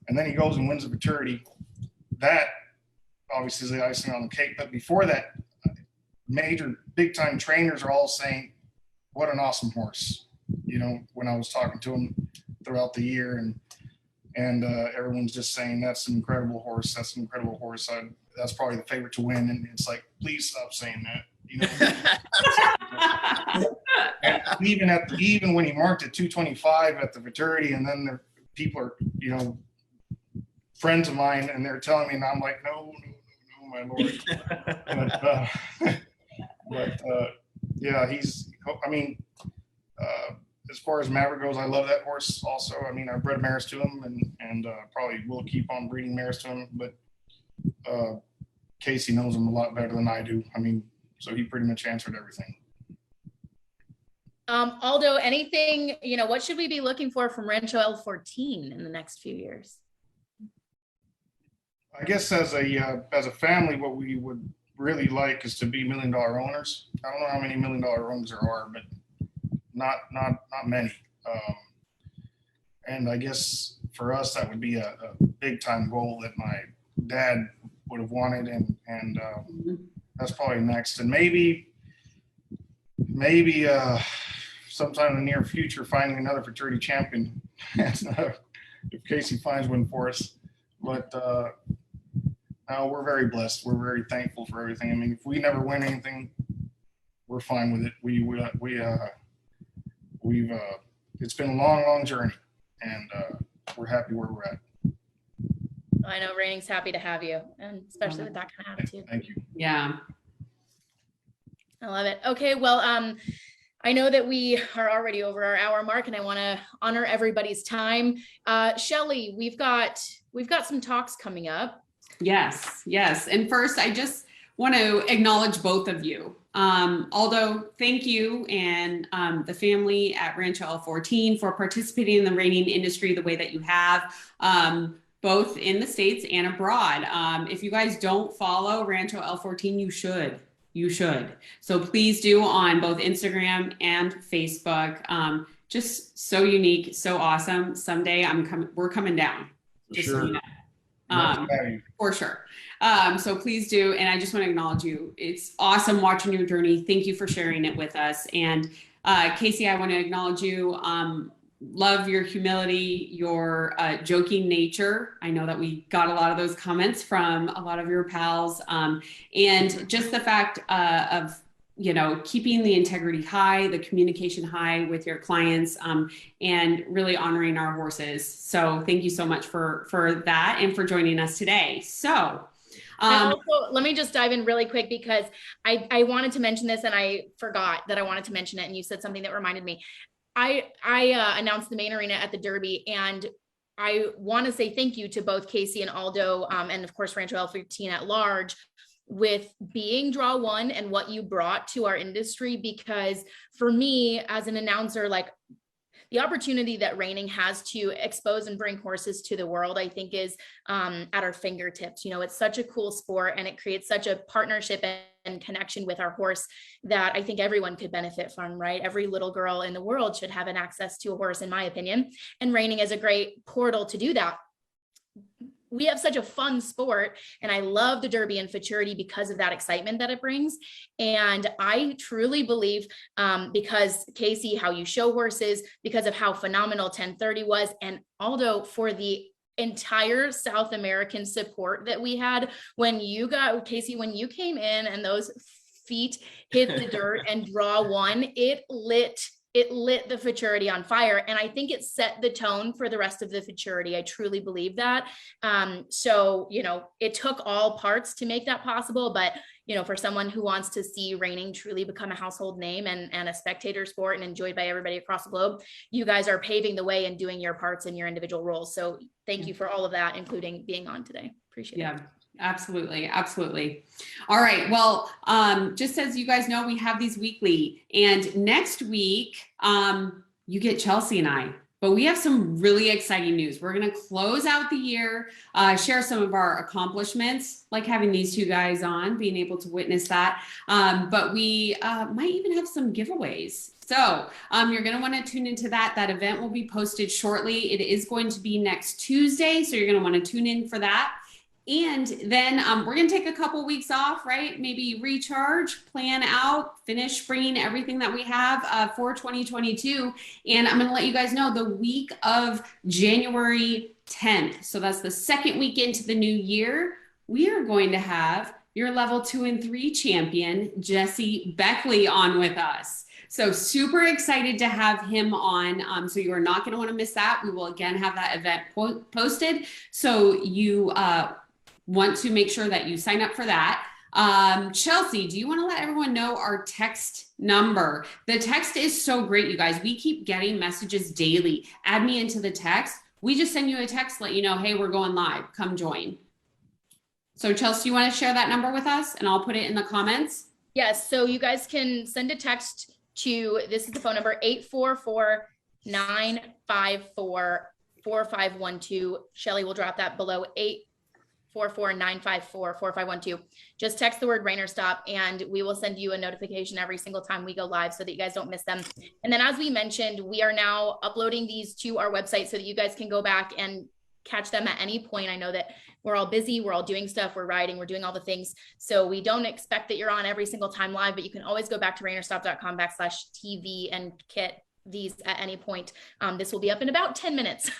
And then he goes and wins the Futurity. That obviously is the icing on the cake. But before that, major big time trainers are all saying, what an awesome horse, you know, when I was talking to him throughout the year, and everyone's just saying, that's an incredible horse. That's an incredible horse. That's probably the favorite to win. And it's like, please stop saying that, you know. And even when he marked at 225 at the Futurity, and then the people are, you know, friends of mine, and they're telling me, and I'm like, no, my Lord. But yeah, as far as Maverick goes, I love that horse also. I mean, I bred mares to him, and probably will keep on breeding mares to him, but Casey knows him a lot better than I do. I mean, so he pretty much answered everything. Aldo, anything, you know, what should we be looking for from Rancho El Fortin in the next few years? I guess as a family, what we would really like is to be $1 million owners. I don't know how many $1 million owners there are, but not many. And I guess for us, that would be a big time goal that my dad would have wanted, and that's probably next. And maybe sometime in the near future, finding another Futurity champion. If Casey finds one for us, but no, we're very blessed. We're very thankful for everything. I mean, if we never win anything, we're fine with it. It's been a long journey, and we're happy where we're at. I know Reining's happy to have you, and especially with that kind of attitude. Thank you. Yeah. I love it. Okay, well, I know that we are already over our hour mark, and I want to honor everybody's time. Sheley, we've got some talks coming up. Yes. And first, I just want to acknowledge both of you. Aldo, thank you and the family at Rancho El Fortin for participating in the reining industry the way that you have, both in the States and abroad. If you guys don't follow Rancho El Fortin, you should. You should. So please do on both Instagram and Facebook. Just so unique, so awesome. Someday we're coming down. Just sure. so you know. For sure. So please do. And I just want to acknowledge you. It's awesome watching your journey. Thank you for sharing it with us. And Casey, I want to acknowledge you. Love your humility, your joking nature. I know that we got a lot of those comments from a lot of your pals. And just the fact of, keeping the integrity high, the communication high with your clients, and really honoring our horses. So thank you so much for that and for joining us today. So also, let me just dive in really quick because I wanted to mention this and I forgot that I wanted to mention it. And you said something that reminded me. I announced the main arena at the Derby, and I want to say thank you to both Casey and Aldo, and of course, Rancho El Fortin at large, with being draw one and what you brought to our industry. Because for me as an announcer, like the opportunity that reining has to expose and bring horses to the world, I think is at our fingertips. It's such a cool sport and it creates such a partnership and connection with our horse that I think everyone could benefit from, right? Every little girl in the world should have an access to a horse, in my opinion, and reining is a great portal to do that. We have such a fun sport, and I love the Derby and Futurity because of that excitement that it brings. And I truly believe, because Casey, how you show horses, because of how phenomenal 1030 was, and Aldo for the entire South American support that we had when you got, Casey, when you came in and those feet hit the dirt and draw one, it lit the Futurity on fire. And I think it set the tone for the rest of the Futurity. I truly believe that. So, it took all parts to make that possible, but for someone who wants to see reining truly become a household name and a spectator sport and enjoyed by everybody across the globe, you guys are paving the way and doing your parts in your individual roles. So thank you for all of that, including being on today. Appreciate it. Absolutely. Absolutely. All right. Well, just as you guys know, we have these weekly, and next week, you get Chelsea and I, but we have some really exciting news. We're going to close out the year, share some of our accomplishments, like having these two guys on, being able to witness that. But we might even have some giveaways. So you're going to want to tune into that. That event will be posted shortly. It is going to be next Tuesday. So you're going to want to tune in for that. And then we're going to take a couple weeks off, right? Maybe recharge, plan out, finish bringing everything that we have for 2022. And I'm going to let you guys know the week of January 10th. So that's the second week into the new year. We are going to have your level 2 and 3 champion, Jesse Beckley, on with us. So super excited to have him on. So you are not going to want to miss that. We will again have that event posted. So you want to make sure that you sign up for that. Chelsea, do you want to let everyone know our text number? The text is so great, you guys. We keep getting messages daily. Add me into the text. We just send you a text, let you know, hey, we're going live. Come join. So Chelsea, you want to share that number with us and I'll put it in the comments? Yes. So you guys can send a text to, this is the phone number, 844-954-4512. Sheley will drop that below, 844-954-4512. Just text the word ReinerStop and we will send you a notification every single time we go live so that you guys don't miss them. And then as we mentioned, we are now uploading these to our website so that you guys can go back and catch them at any point. I know that we're all busy, we're all doing stuff, we're riding, we're doing all the things. So we don't expect that you're on every single time live, but you can always go back to ReinerStop.com/TV and get these at any point. This will be up in about 10 minutes.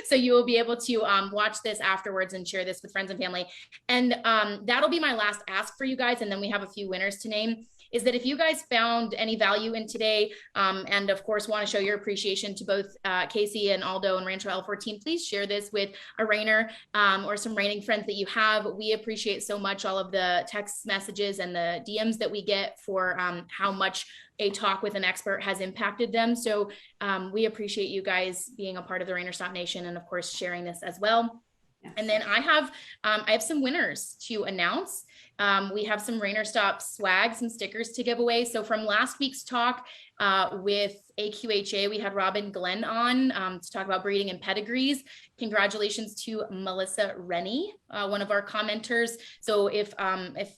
So you will be able to watch this afterwards and share this with friends and family. And that'll be my last ask for you guys. And then we have a few winners to name. Is that if you guys found any value in today, and of course want to show your appreciation to both Casey and Aldo and Rancho El Fortin, please share this with a reiner or some reining friends that you have. We appreciate so much all of the text messages and the DMs that we get for how much a talk with an expert has impacted them. So we appreciate you guys being a part of the ReinerStop Nation and of course sharing this as well. Yes. And then I have some winners to announce. We have some ReinerStop swag, some stickers to give away. So from last week's talk with AQHA, we had Robin Glenn on to talk about breeding and pedigrees. Congratulations to Melissa Rennie, one of our commenters. So if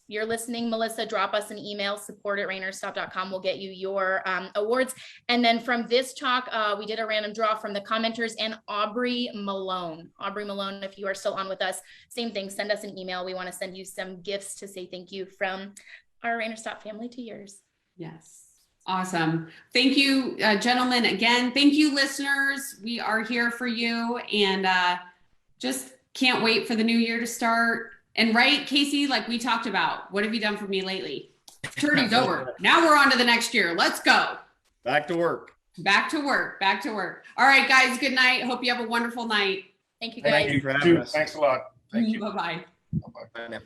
you're listening, Melissa, drop us an email, support@reinerstop.com. We'll get you your awards. And then from this talk, we did a random draw from the commenters and Aubrey Malone. Aubrey Malone, if you are still on with us, same thing, send us an email. We want to send you some gifts to say thank you from our ReinerStop family to yours. Yes. Awesome. Thank you, gentlemen. Again, thank you, listeners. We are here for you, and just can't wait for the new year to start. And right, Casey, like we talked about, what have you done for me lately? Turkey's over. Now we're on to the next year. Let's go. Back to work. Back to work. Back to work. All right, guys. Good night. Hope you have a wonderful night. Thank you, guys. Thank you for having us. Thanks a lot. Thank you. Bye-bye. Bye-bye. Bye now.